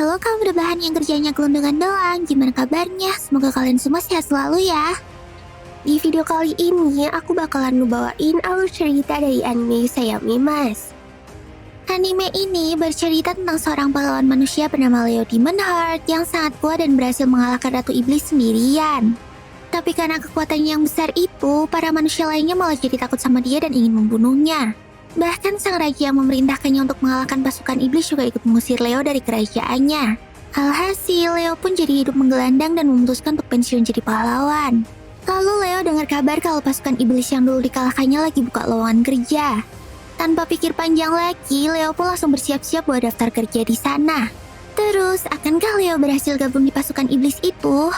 Halo kaum rebahan yang kerjanya gelondongan doang, gimana kabarnya? Semoga kalian semua sehat selalu ya. Di video kali ini, aku bakalan ngebawain alur cerita dari anime Sayami Mas. Anime ini bercerita tentang seorang pahlawan manusia bernama Leo Demon Heart yang sangat kuat dan berhasil mengalahkan Ratu Iblis sendirian. Tapi karena kekuatannya yang besar itu, para manusia lainnya malah jadi takut sama dia dan ingin membunuhnya. Bahkan sang raja yang memerintahkannya untuk mengalahkan pasukan iblis juga ikut mengusir Leo dari kerajaannya. Alhasil, Leo pun jadi hidup menggelandang dan memutuskan untuk pensiun jadi pahlawan. Lalu Leo dengar kabar kalau pasukan iblis yang dulu dikalahkannya lagi buka lowongan kerja. Tanpa pikir panjang lagi, Leo pun langsung bersiap-siap buat daftar kerja di sana. Terus, akankah Leo berhasil gabung di pasukan iblis itu?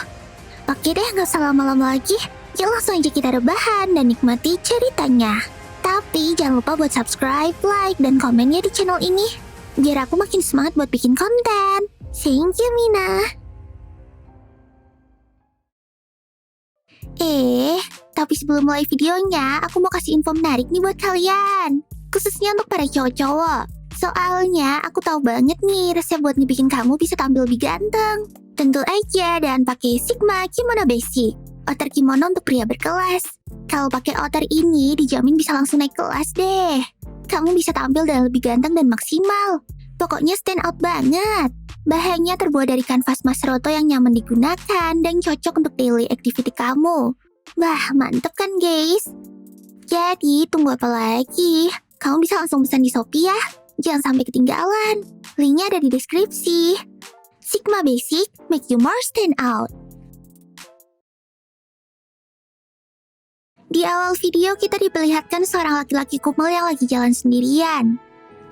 Oke deh, nggak usah lama-lama lagi. Yuk langsung aja kita rebahan dan nikmati ceritanya. Tapi jangan lupa buat subscribe, like, dan komennya di channel ini. Biar aku makin semangat buat bikin konten. Thank you, Mina. Tapi sebelum mulai videonya, aku mau kasih info menarik nih buat kalian. Khususnya untuk para cowok-cowok. Soalnya aku tahu banget nih resep buat ngebikin kamu bisa tampil lebih ganteng. Tentu aja dan pakai Sigma Kimono Basic. Outer kimono untuk pria berkelas. Kalau pakai outer ini dijamin bisa langsung naik kelas deh. Kamu bisa tampil dan lebih ganteng dan maksimal. Pokoknya stand out banget. Bahannya terbuat dari kanvas Mas Roto yang nyaman digunakan dan cocok untuk daily activity kamu. Wah, mantep kan guys? Jadi tunggu apa lagi? Kamu bisa langsung pesan di Shopee ya. Jangan sampai ketinggalan. Linknya ada di deskripsi. Sigma Basic, make you more stand out. Di awal video kita diperlihatkan seorang laki-laki kumel yang lagi jalan sendirian.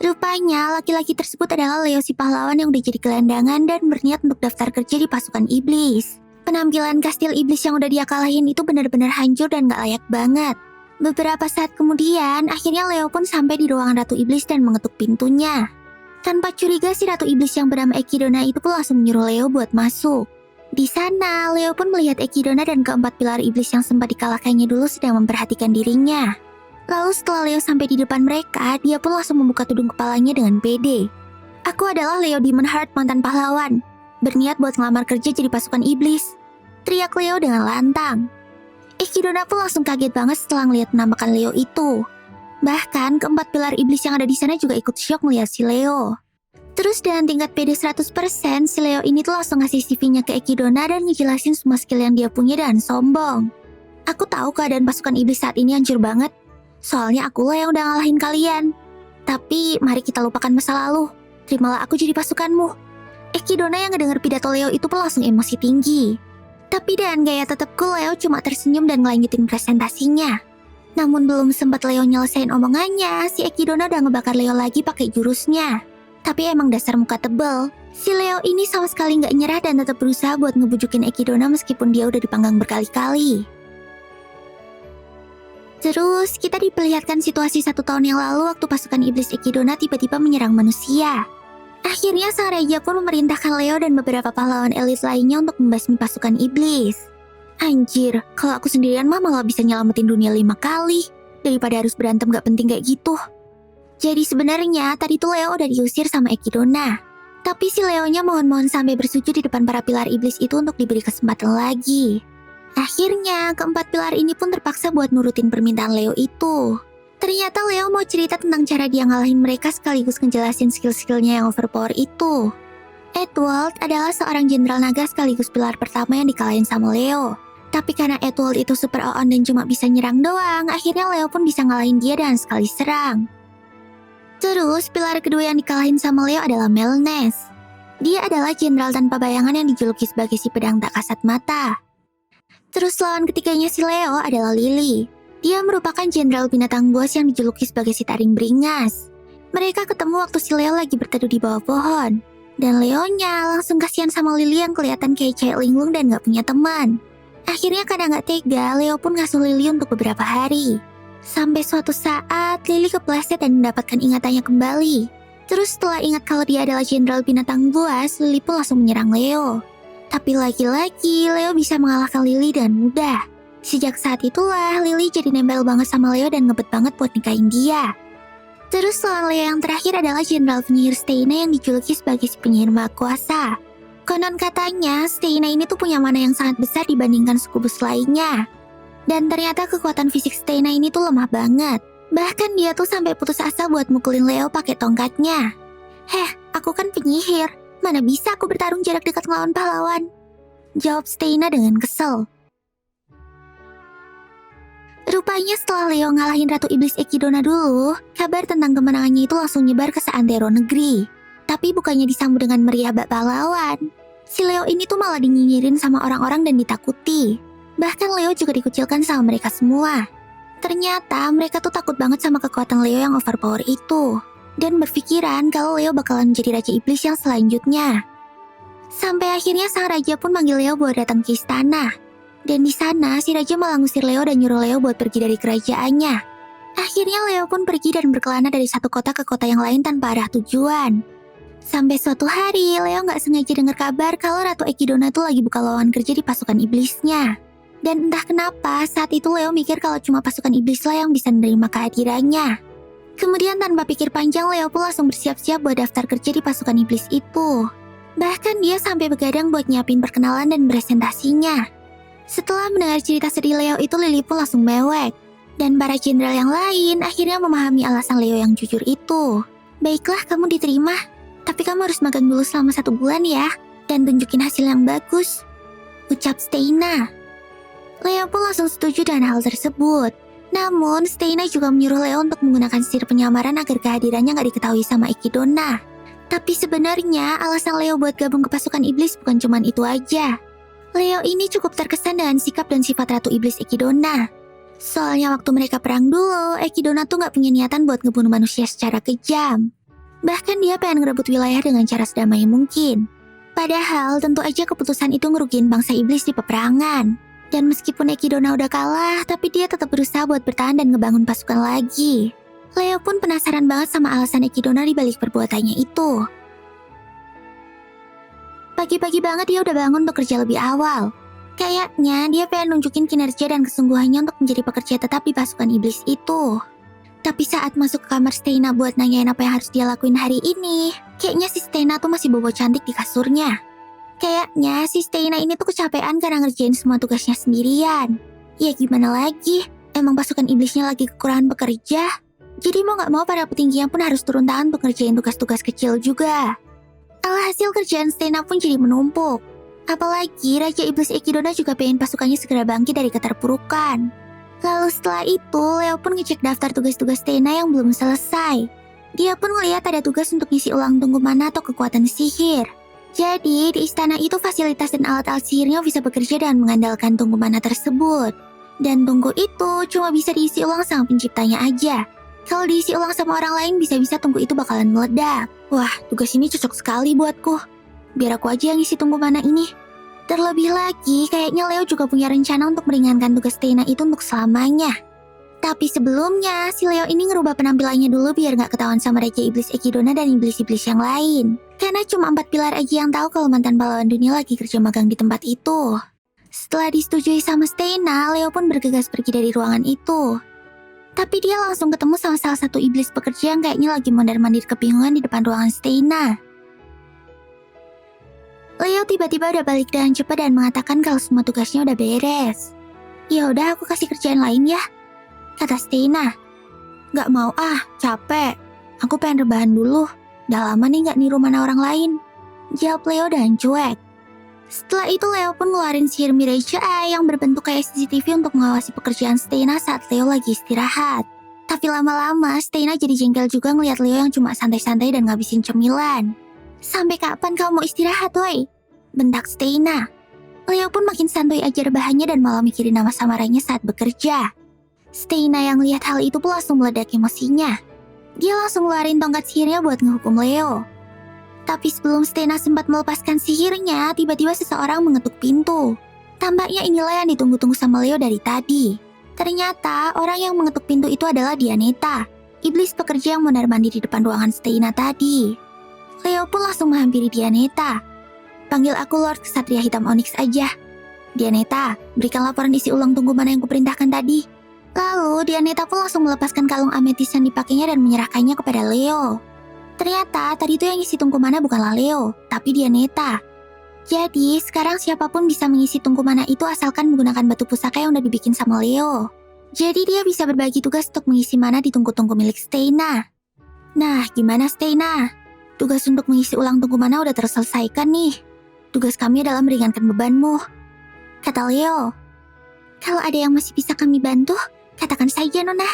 Rupanya laki-laki tersebut adalah Leo si pahlawan yang udah jadi gelandangan dan berniat untuk daftar kerja di pasukan iblis. Penampilan kastil iblis yang udah dia kalahin itu benar-benar hancur dan gak layak banget. Beberapa saat kemudian, akhirnya Leo pun sampai di ruangan Ratu Iblis dan mengetuk pintunya. Tanpa curiga si Ratu Iblis yang bernama Ekidona itu pun langsung menyuruh Leo buat masuk. Di sana, Leo pun melihat Ekidona dan keempat pilar iblis yang sempat dikalahkannya dulu sedang memperhatikan dirinya. Lalu setelah Leo sampai di depan mereka, dia pun langsung membuka tudung kepalanya dengan pede. Aku adalah Leo Demon Heart, mantan pahlawan. Berniat buat ngelamar kerja jadi pasukan iblis. Teriak Leo dengan lantang. Ekidona pun langsung kaget banget setelah ngeliat penampakan Leo itu. Bahkan keempat pilar iblis yang ada di sana juga ikut syok melihat si Leo. Terus dengan tingkat pede 100%, si Leo ini tuh langsung ngasih CV-nya ke Ekidona dan ngejelasin semua skill yang dia punya dengan sombong. Aku tahu keadaan pasukan iblis saat ini hancur banget. Soalnya akulah yang udah ngalahin kalian. Tapi mari kita lupakan masa lalu. Terimalah aku jadi pasukanmu. Ekidona yang ngedenger pidato Leo itu pun langsung emosi tinggi. Tapi dengan gaya tetap cool, Leo cuma tersenyum dan ngelanjutin presentasinya. Namun belum sempat Leo nyelesain omongannya, si Ekidona udah ngebakar Leo lagi pakai jurusnya. Tapi emang dasar muka tebel. Si Leo ini sama sekali nggak nyerah dan tetap berusaha buat ngebujukin Ekidona meskipun dia udah dipanggang berkali-kali. Terus kita diperlihatkan situasi 1 tahun yang lalu waktu pasukan iblis Ekidona tiba-tiba menyerang manusia. Akhirnya sang raja pun memerintahkan Leo dan beberapa pahlawan elit lainnya untuk membasmi pasukan iblis. Anjir, kalau aku sendirian mah malah bisa nyelamatin dunia 5 kali. Daripada harus berantem gak penting kayak gitu. Jadi sebenarnya tadi tuh Leo udah diusir sama Ekidona. Tapi si Leonya mohon-mohon sampai bersujud di depan para pilar iblis itu untuk diberi kesempatan lagi. Akhirnya keempat pilar ini pun terpaksa buat nurutin permintaan Leo itu. Ternyata Leo mau cerita tentang cara dia ngalahin mereka sekaligus ngejelasin skill-skillnya yang overpower itu. Edward adalah seorang jenderal naga sekaligus pilar pertama yang dikalahin sama Leo. Tapi karena Edward itu super on dan cuma bisa nyerang doang, akhirnya Leo pun bisa ngalahin dia dengan sekali serang. Terus, pilar kedua yang dikalahin sama Leo adalah Melnes. Dia adalah jenderal tanpa bayangan yang dijuluki sebagai si pedang tak kasat mata. Terus lawan ketiganya si Leo adalah Lily. Dia merupakan jenderal binatang buas yang dijuluki sebagai si taring beringas. Mereka ketemu waktu si Leo lagi berteduh di bawah pohon. Dan Leonya langsung kasihan sama Lily yang kelihatan kayak cewek linglung dan gak punya teman. Akhirnya karena gak tega, Leo pun ngasuh Lily untuk beberapa hari. Sampai suatu saat, Lily kepleset dan mendapatkan ingatannya kembali. Terus setelah ingat kalau dia adalah jenderal binatang buas, Lily pun langsung menyerang Leo. Tapi lagi-lagi, Leo bisa mengalahkan Lily dengan mudah. Sejak saat itulah, Lily jadi nempel banget sama Leo dan ngebet banget buat nikahin dia. Terus lawan Leo yang terakhir adalah Jenderal Penyihir Steina yang dijuluki sebagai si penyihir maha kuasa. Konon katanya, Steina ini tuh punya mana yang sangat besar dibandingkan suku bus lainnya. Dan ternyata kekuatan fisik Steina ini tuh lemah banget. Bahkan dia tuh sampai putus asa buat mukulin Leo pakai tongkatnya. Aku kan penyihir. Mana bisa aku bertarung jarak dekat melawan pahlawan? Jawab Steina dengan kesel. Rupanya setelah Leo ngalahin Ratu Iblis Echidna dulu, kabar tentang kemenangannya itu langsung nyebar ke seantero negeri. Tapi bukannya disambut dengan meriah bak pahlawan. Si Leo ini tuh malah dinyinyirin sama orang-orang dan ditakuti. Bahkan Leo juga dikucilkan sama mereka semua. Ternyata mereka tuh takut banget sama kekuatan Leo yang overpower itu. Dan berpikiran kalau Leo bakalan menjadi Raja Iblis yang selanjutnya. Sampai akhirnya sang raja pun manggil Leo buat datang ke istana. Dan di sana si raja malah ngusir Leo dan nyuruh Leo buat pergi dari kerajaannya. Akhirnya Leo pun pergi dan berkelana dari satu kota ke kota yang lain tanpa arah tujuan. Sampai suatu hari Leo nggak sengaja dengar kabar kalau Ratu Echidna tuh lagi buka lowongan kerja di pasukan iblisnya. Dan entah kenapa saat itu Leo mikir kalau cuma pasukan iblis lah yang bisa menerima kehadirannya. Kemudian tanpa pikir panjang Leo pun langsung bersiap-siap buat daftar kerja di pasukan iblis itu. Bahkan dia sampai begadang buat nyiapin perkenalan dan presentasinya. Setelah mendengar cerita sedih Leo itu, Lily pun langsung mewek. Dan para jenderal yang lain akhirnya memahami alasan Leo yang jujur itu. Baiklah, kamu diterima. Tapi kamu harus magang dulu selama 1 bulan ya. Dan tunjukin hasil yang bagus. Ucap Steina. Leo pun langsung setuju dengan hal tersebut. Namun, Steina juga menyuruh Leo untuk menggunakan sihir penyamaran agar kehadirannya gak diketahui sama Echidna. Tapi sebenarnya alasan Leo buat gabung ke pasukan iblis bukan cuma itu aja. Leo ini cukup terkesan dengan sikap dan sifat Ratu Iblis Echidna. Soalnya waktu mereka perang dulu, Echidna tuh gak punya niatan buat ngebunuh manusia secara kejam. Bahkan dia pengen ngerebut wilayah dengan cara sedamai mungkin. Padahal tentu aja keputusan itu ngerugiin bangsa iblis di peperangan. Dan meskipun Echidna udah kalah, tapi dia tetap berusaha buat bertahan dan ngebangun pasukan lagi. Leo pun penasaran banget sama alasan Echidna di balik perbuatannya itu. Pagi-pagi banget dia udah bangun untuk kerja lebih awal. Kayaknya dia pengen nunjukin kinerja dan kesungguhannya untuk menjadi pekerja tetap di pasukan iblis itu. Tapi saat masuk ke kamar Steina buat nanyain apa yang harus dia lakuin hari ini, kayaknya si Steina tuh masih bobo cantik di kasurnya. Kayaknya si Steina ini tuh kecapean karena ngerjain semua tugasnya sendirian. Ya gimana lagi, emang pasukan iblisnya lagi kekurangan pekerja. Jadi mau gak mau para petingginya pun harus turun tangan untuk ngerjain tugas-tugas kecil juga. Alhasil kerjaan Steina pun jadi menumpuk. Apalagi Raja Iblis Echidna juga pengen pasukannya segera bangkit dari keterpurukan. Lalu setelah itu, Leo pun ngecek daftar tugas-tugas Steina yang belum selesai. Dia pun ngeliat ada tugas untuk ngisi ulang tungku mana atau kekuatan sihir. Jadi, di istana itu fasilitas dan alat-alat sihirnya bisa bekerja dengan mengandalkan tungku mana tersebut. Dan tungku itu cuma bisa diisi ulang sama penciptanya aja. Kalau diisi ulang sama orang lain, bisa-bisa tungku itu bakalan meledak. Wah, tugas ini cocok sekali buatku. Biar aku aja yang isi tungku mana ini. Terlebih lagi, kayaknya Leo juga punya rencana untuk meringankan tugas Steina itu untuk selamanya. Tapi sebelumnya, si Leo ini ngerubah penampilannya dulu biar gak ketahuan sama Raja Iblis Echidna dan iblis-iblis yang lain. Karena cuma 4 pilar aja yang tahu kalau mantan pahlawan dunia lagi kerja magang di tempat itu. Setelah disetujui sama Steina, Leo pun bergegas pergi dari ruangan itu. Tapi dia langsung ketemu sama salah satu iblis pekerja yang kayaknya lagi mondar-mandir kebingungan di depan ruangan Steina. Leo tiba-tiba udah balik dengan cepat dan mengatakan kalau semua tugasnya udah beres. Ya udah, aku kasih kerjaan lain ya, kata Steina. Gak mau capek. Aku pengen rebahan dulu. Udah lama nih gak niru mana orang lain, jawab Leo dan cuek. Setelah itu Leo pun ngeluarin sihir Mirage Eye yang berbentuk kayak CCTV untuk mengawasi pekerjaan Steina saat Leo lagi istirahat. Tapi lama-lama Steina jadi jengkel juga ngeliat Leo yang cuma santai-santai dan ngabisin cemilan. Sampai kapan kamu mau istirahat, woi? Bentak Steina. Leo pun makin santuy aja rebahannya dan malah mikirin nama samarannya saat bekerja. Steina yang lihat hal itu pun langsung meledak emosinya. Dia langsung ngeluarin tongkat sihirnya buat ngehukum Leo. Tapi sebelum Steina sempat melepaskan sihirnya, tiba-tiba seseorang mengetuk pintu. Tampaknya inilah yang ditunggu-tunggu sama Leo dari tadi. Ternyata orang yang mengetuk pintu itu adalah Dianeta, iblis pekerja yang mondar-mandir di depan ruangan Steina tadi. Leo pun langsung menghampiri Dianeta. Panggil aku Lord Ksatria Hitam Onyx aja. Dianeta, berikan laporan isi ulang tunggu mana yang kuperintahkan tadi. Lalu Dianeta pun langsung melepaskan kalung ametis yang dipakainya dan menyerahkannya kepada Leo. Ternyata tadi itu yang isi tungku mana bukanlah Leo, tapi Dianeta. Jadi sekarang siapapun bisa mengisi tungku mana itu asalkan menggunakan batu pusaka yang udah dibikin sama Leo. Jadi dia bisa berbagi tugas untuk mengisi mana di tungku-tungku milik Steina. Nah, gimana Steina? Tugas untuk mengisi ulang tungku mana udah terselesaikan nih. Tugas kami adalah meringankan bebanmu, kata Leo. Kalau ada yang masih bisa kami bantu, katakan saja Nona,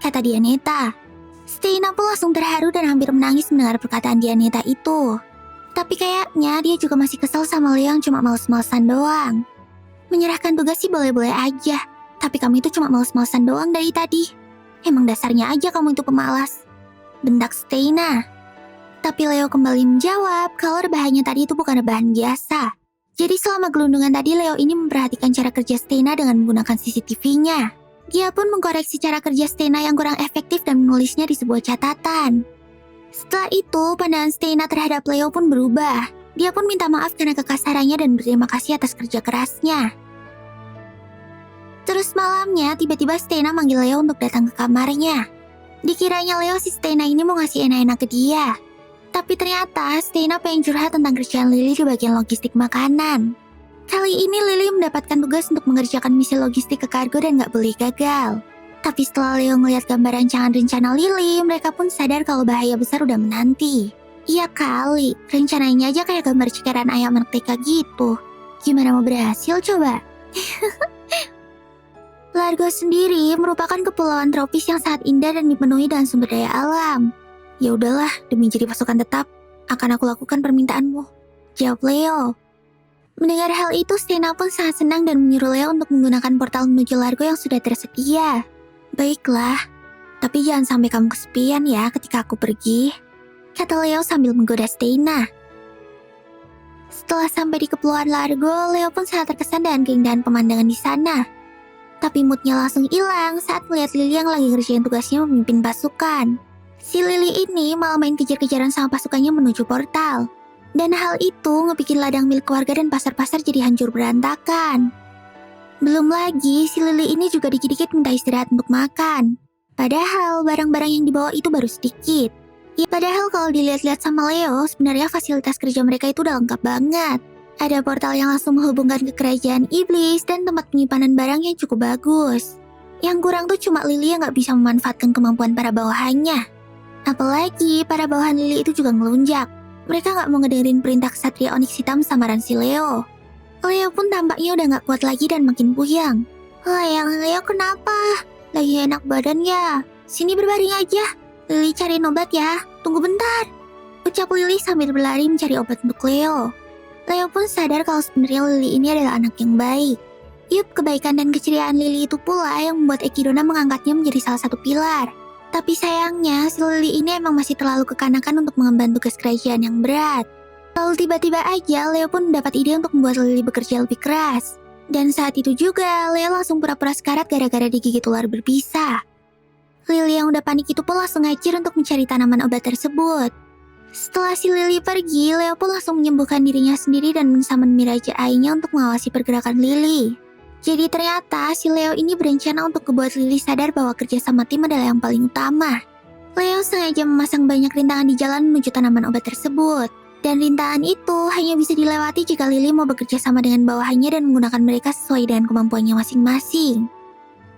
kata Dianeta. Steina pun langsung terharu dan hampir menangis mendengar perkataan Dianeta itu. Tapi kayaknya dia juga masih kesel sama Leo yang cuma males-malesan doang. Menyerahkan tugas sih boleh-boleh aja, tapi kamu itu cuma males-malesan doang dari tadi. Emang dasarnya aja kamu itu pemalas, bentak Steina. Tapi Leo kembali menjawab kalau rebahannya tadi itu bukan rebahan biasa. Jadi selama gelundungan tadi Leo ini memperhatikan cara kerja Steina dengan menggunakan CCTV-nya. Dia pun mengkoreksi cara kerja Steina yang kurang efektif dan menulisnya di sebuah catatan. Setelah itu, pandangan Steina terhadap Leo pun berubah. Dia pun minta maaf karena kekasarannya dan berterima kasih atas kerja kerasnya. Terus malamnya, tiba-tiba Steina manggil Leo untuk datang ke kamarnya. Dikiranya Leo si Steina ini mau ngasih enak-enak ke dia. Tapi ternyata Steina pengen curhat tentang kerjaan Lily di bagian logistik makanan. Kali ini Lily mendapatkan tugas untuk mengerjakan misi logistik ke kargo dan gak boleh gagal. Tapi setelah Leo ngeliat gambar rancangan rencana Lily, mereka pun sadar kalau bahaya besar udah menanti. Iya kali, rencananya aja kayak gambar cekeran ayam anak TK gitu. Gimana mau berhasil coba? Largo sendiri merupakan kepulauan tropis yang sangat indah dan dipenuhi dengan sumber daya alam. Ya udahlah, demi jadi pasukan tetap, akan aku lakukan permintaanmu, jawab Leo. Mendengar hal itu, Steina pun sangat senang dan menyuruh Leo untuk menggunakan portal menuju Largo yang sudah tersedia. Baiklah, tapi jangan sampai kamu kesepian ya ketika aku pergi, kata Leo sambil menggoda Steina. Setelah sampai di kepulauan Largo, Leo pun sangat terkesan dengan keindahan pemandangan di sana. Tapi moodnya langsung hilang saat melihat Lily yang lagi ngerjain tugasnya memimpin pasukan. Si Lily ini malah main kejar-kejaran sama pasukannya menuju portal. Dan hal itu ngebikin ladang milik warga dan pasar-pasar jadi hancur berantakan. Belum lagi, si Lily ini juga dikit-dikit minta istirahat untuk makan. Padahal barang-barang yang dibawa itu baru sedikit. Ya padahal kalau dilihat-lihat sama Leo, sebenarnya fasilitas kerja mereka itu udah lengkap banget. Ada portal yang langsung menghubungkan ke kerajaan iblis dan tempat penyimpanan barang yang cukup bagus. Yang kurang tuh cuma Lily yang gak bisa memanfaatkan kemampuan para bawahannya. Apalagi para bawahan Lily itu juga ngelunjak. Mereka gak mau ngedengerin perintah kesatria Onyx hitam samaran si Leo. Leo pun tampaknya udah gak kuat lagi dan makin puyeng. Leo kenapa? Lagi enak badan ya? Sini berbaring aja. Lily cari obat ya. Tunggu bentar, ucap Lily sambil berlari mencari obat untuk Leo. Leo pun sadar kalau sebenarnya Lily ini adalah anak yang baik. Yup, kebaikan dan keceriaan Lily itu pula yang membuat Ekidona mengangkatnya menjadi salah satu pilar. Tapi sayangnya, si Lily ini emang masih terlalu kekanakan untuk mengemban tugas kerajaan yang berat. Lalu tiba-tiba aja, Leo pun mendapat ide untuk membuat Lily bekerja lebih keras. Dan saat itu juga, Leo langsung pura-pura sekarat gara-gara digigit ular berbisa. Lily yang udah panik itu pun langsung ngacir untuk mencari tanaman obat tersebut. Setelah si Lily pergi, Leo pun langsung menyembuhkan dirinya sendiri dan mensaman Miraja Ai-nya untuk mengawasi pergerakan Lily. Jadi ternyata si Leo ini berencana untuk membuat Lily sadar bahwa kerja sama tim adalah yang paling utama. Leo sengaja memasang banyak rintangan di jalan menuju tanaman obat tersebut. Dan rintangan itu hanya bisa dilewati jika Lily mau bekerja sama dengan bawahannya dan menggunakan mereka sesuai dengan kemampuannya masing-masing.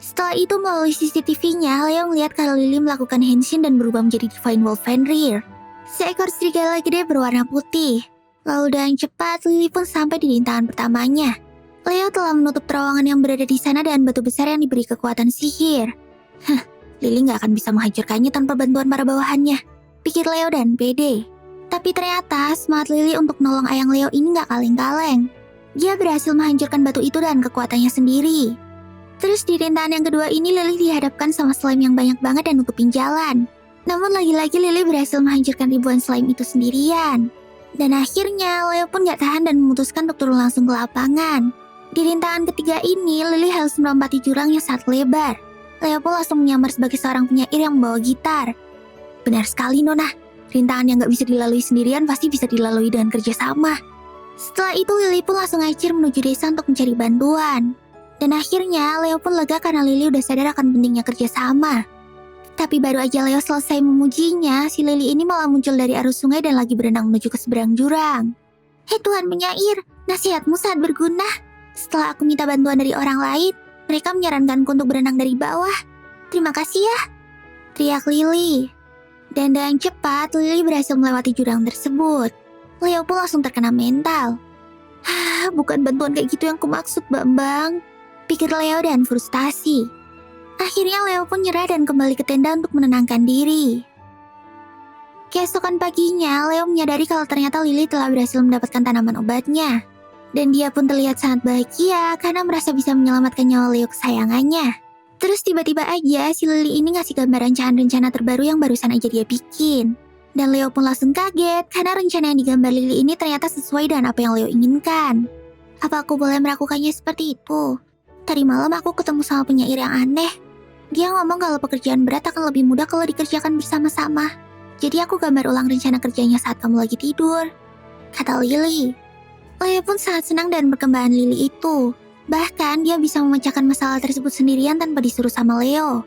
Setelah itu melalui CCTV-nya, Leo melihat kalau Lily melakukan henshin dan berubah menjadi Divine Wolf Fenrir. Seekor serigala gede berwarna putih. Lalu dengan cepat, Lily pun sampai di rintangan pertamanya. Leo telah menutup terowongan yang berada di sana dengan batu besar yang diberi kekuatan sihir. Lily gak akan bisa menghancurkannya tanpa bantuan para bawahannya, pikir Leo dan pede. Tapi ternyata semangat Lily untuk menolong ayang Leo ini gak kaleng-kaleng. Dia berhasil menghancurkan batu itu dengan kekuatannya sendiri. Terus di rintangan yang kedua ini Lily dihadapkan sama slime yang banyak banget dan nutupin jalan. Namun lagi-lagi Lily berhasil menghancurkan ribuan slime itu sendirian. Dan akhirnya Leo pun gak tahan dan memutuskan untuk turun langsung ke lapangan. Di rintangan ketiga ini, Lily harus melompati jurang yang sangat lebar. Leo pun langsung menyamar sebagai seorang penyair yang membawa gitar. Benar sekali Nona, rintangan yang gak bisa dilalui sendirian pasti bisa dilalui dengan kerjasama. Setelah itu Lily pun langsung ngacir menuju desa untuk mencari bantuan. Dan akhirnya Leo pun lega karena Lily udah sadar akan pentingnya kerjasama. Tapi baru aja Leo selesai memujinya, si Lily ini malah muncul dari arus sungai dan lagi berenang menuju ke seberang jurang. Hei Tuan penyair, nasihatmu sangat berguna. Setelah aku minta bantuan dari orang lain, mereka menyarankanku untuk berenang dari bawah. Terima kasih ya, teriak Lily. Dan dengan cepat, Lily berhasil melewati jurang tersebut. Leo pun langsung terkena mental. Bukan bantuan kayak gitu yang kumaksud, Bambang, pikir Leo dan frustasi. Akhirnya Leo pun nyerah dan kembali ke tenda untuk menenangkan diri. Keesokan paginya, Leo menyadari kalau ternyata Lily telah berhasil mendapatkan tanaman obatnya. Dan dia pun terlihat sangat bahagia karena merasa bisa menyelamatkan nyawa Leo kesayangannya. Terus tiba-tiba aja si Lily ini ngasih gambar rencana terbaru yang barusan aja dia bikin. Dan Leo pun langsung kaget karena rencana yang digambar Lily ini ternyata sesuai dengan apa yang Leo inginkan. Apa aku boleh melakukannya seperti itu? Tadi malam aku ketemu sama penyair yang aneh. Dia ngomong kalau pekerjaan berat akan lebih mudah kalau dikerjakan bersama-sama. Jadi aku gambar ulang rencana kerjanya saat kamu lagi tidur, kata Lily. Leo pun sangat senang dan perkembangan Lily itu. Bahkan dia bisa memecahkan masalah tersebut sendirian tanpa disuruh sama Leo.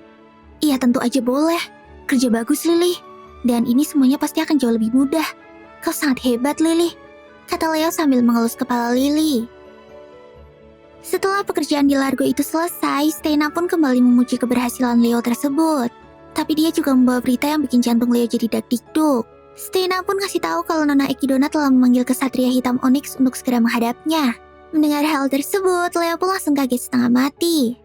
Iya tentu aja boleh. Kerja bagus Lily. Dan ini semuanya pasti akan jauh lebih mudah. Kau sangat hebat Lily, kata Leo sambil mengelus kepala Lily. Setelah pekerjaan di Largo itu selesai, Stena pun kembali memuji keberhasilan Leo tersebut. Tapi dia juga membawa berita yang bikin jantung Leo jadi dak-dikduk. Stena pun kasih tahu kalau Nona Ekidona telah memanggil Kesatria Hitam Onyx untuk segera menghadapnya. Mendengar hal tersebut, Leo pun langsung kaget setengah mati.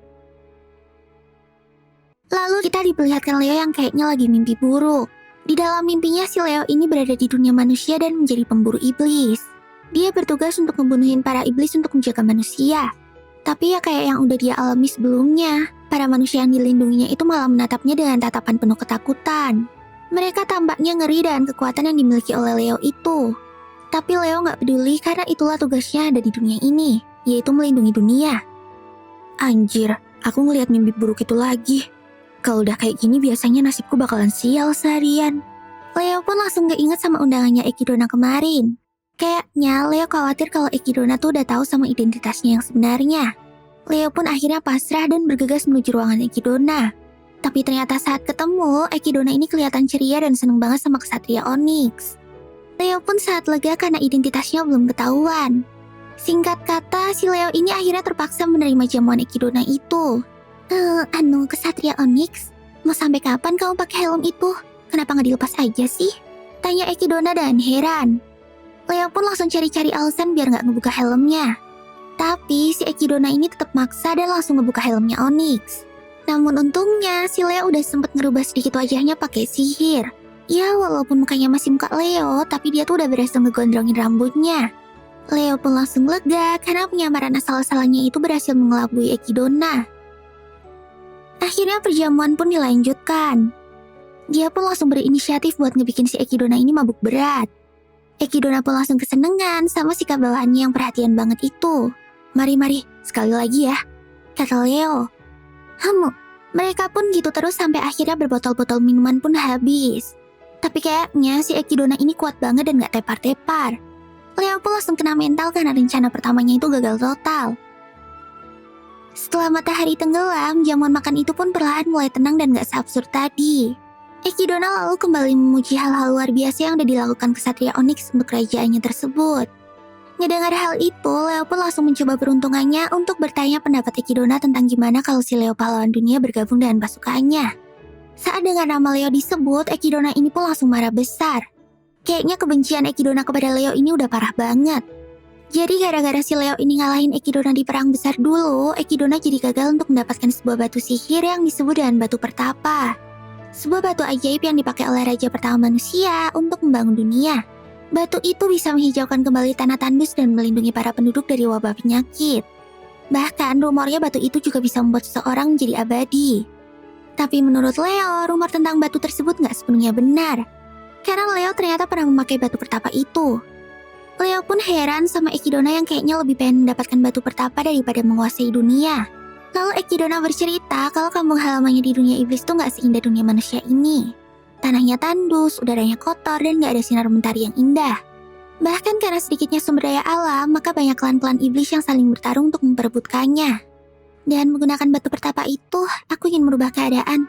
Lalu kita diperlihatkan Leo yang kayaknya lagi mimpi buruk. Di dalam mimpinya si Leo ini berada di dunia manusia dan menjadi pemburu iblis. Dia bertugas untuk membunuhin para iblis untuk menjaga manusia. Tapi ya kayak yang udah dia alami sebelumnya, para manusia yang dilindunginya itu malah menatapnya dengan tatapan penuh ketakutan. Mereka tampaknya ngeri dengan kekuatan yang dimiliki oleh Leo itu. Tapi Leo gak peduli karena itulah tugasnya ada di dunia ini, yaitu melindungi dunia. Anjir, aku ngelihat mimpi buruk itu lagi. Kalau udah kayak gini biasanya nasibku bakalan sial seharian. Leo pun langsung keinget sama undangannya Ekidona kemarin. Kayaknya Leo khawatir kalau Ekidona tuh udah tahu sama identitasnya yang sebenarnya. Leo pun akhirnya pasrah dan bergegas menuju ruangan Ekidona. Tapi ternyata saat ketemu, Ekidona ini kelihatan ceria dan seneng banget sama Kesatria Onyx. Leo pun sangat lega karena identitasnya belum ketahuan. Singkat kata, si Leo ini akhirnya terpaksa menerima jamuan Ekidona itu. Kesatria Onyx, mau sampai kapan kamu pakai helm itu? Kenapa nggak dilepas aja sih? Tanya Ekidona dan heran. Leo pun langsung cari-cari alasan biar nggak ngebuka helmnya. Tapi si Ekidona ini tetap maksa dan langsung ngebuka helmnya Onyx. Namun untungnya si Leo udah sempet ngerubah sedikit wajahnya pakai sihir. Ya walaupun mukanya masih muka Leo, tapi dia tuh udah berhasil ngegondrongin rambutnya. Leo pun langsung lega karena penyamaran asal-asalannya itu berhasil mengelabui Ekidona. Akhirnya perjamuan pun dilanjutkan. Dia pun langsung berinisiatif buat ngebikin si Ekidona ini mabuk berat. Ekidona pun langsung kesenengan sama sikap bawahannya yang perhatian banget itu. Mari, sekali lagi ya, kata Leo. Mereka pun gitu terus sampai akhirnya berbotol-botol minuman pun habis. Tapi kayaknya si Ekidona ini kuat banget dan gak tepar-tepar. Leo pun langsung kena mental karena rencana pertamanya itu gagal total. Setelah matahari tenggelam, jamuan makan itu pun perlahan mulai tenang dan gak seabsurd tadi. Ekidona lalu kembali memuji hal-hal luar biasa yang udah dilakukan Kesatria Onyx untuk kerajaannya tersebut. Ngedengar hal itu, Leo pun langsung mencoba peruntungannya untuk bertanya pendapat Ekidona tentang gimana kalau si Leo pahlawan dunia bergabung dengan pasukannya. Saat dengar nama Leo disebut, Ekidona ini pun langsung marah besar. Kayaknya kebencian Ekidona kepada Leo ini udah parah banget. Jadi gara-gara si Leo ini ngalahin Ekidona di perang besar dulu, Ekidona jadi gagal untuk mendapatkan sebuah batu sihir yang disebut dengan batu pertapa. Sebuah batu ajaib yang dipakai oleh raja pertama manusia untuk membangun dunia. Batu itu bisa menghijaukan kembali tanah tandus dan melindungi para penduduk dari wabah penyakit. Bahkan rumornya batu itu juga bisa membuat seseorang menjadi abadi. Tapi menurut Leo, rumor tentang batu tersebut gak sepenuhnya benar. Karena Leo ternyata pernah memakai batu pertapa itu. Leo pun heran sama Ekidona yang kayaknya lebih pengen mendapatkan batu pertapa daripada menguasai dunia. Lalu Ekidona bercerita kalau kampung halamannya di dunia iblis tuh gak seindah dunia manusia ini. Tanahnya tandus, udaranya kotor, dan gak ada sinar mentari yang indah. Bahkan karena sedikitnya sumber daya alam, maka banyak klan-klan iblis yang saling bertarung untuk memperebutkannya. Dan menggunakan batu pertapa itu, aku ingin merubah keadaan.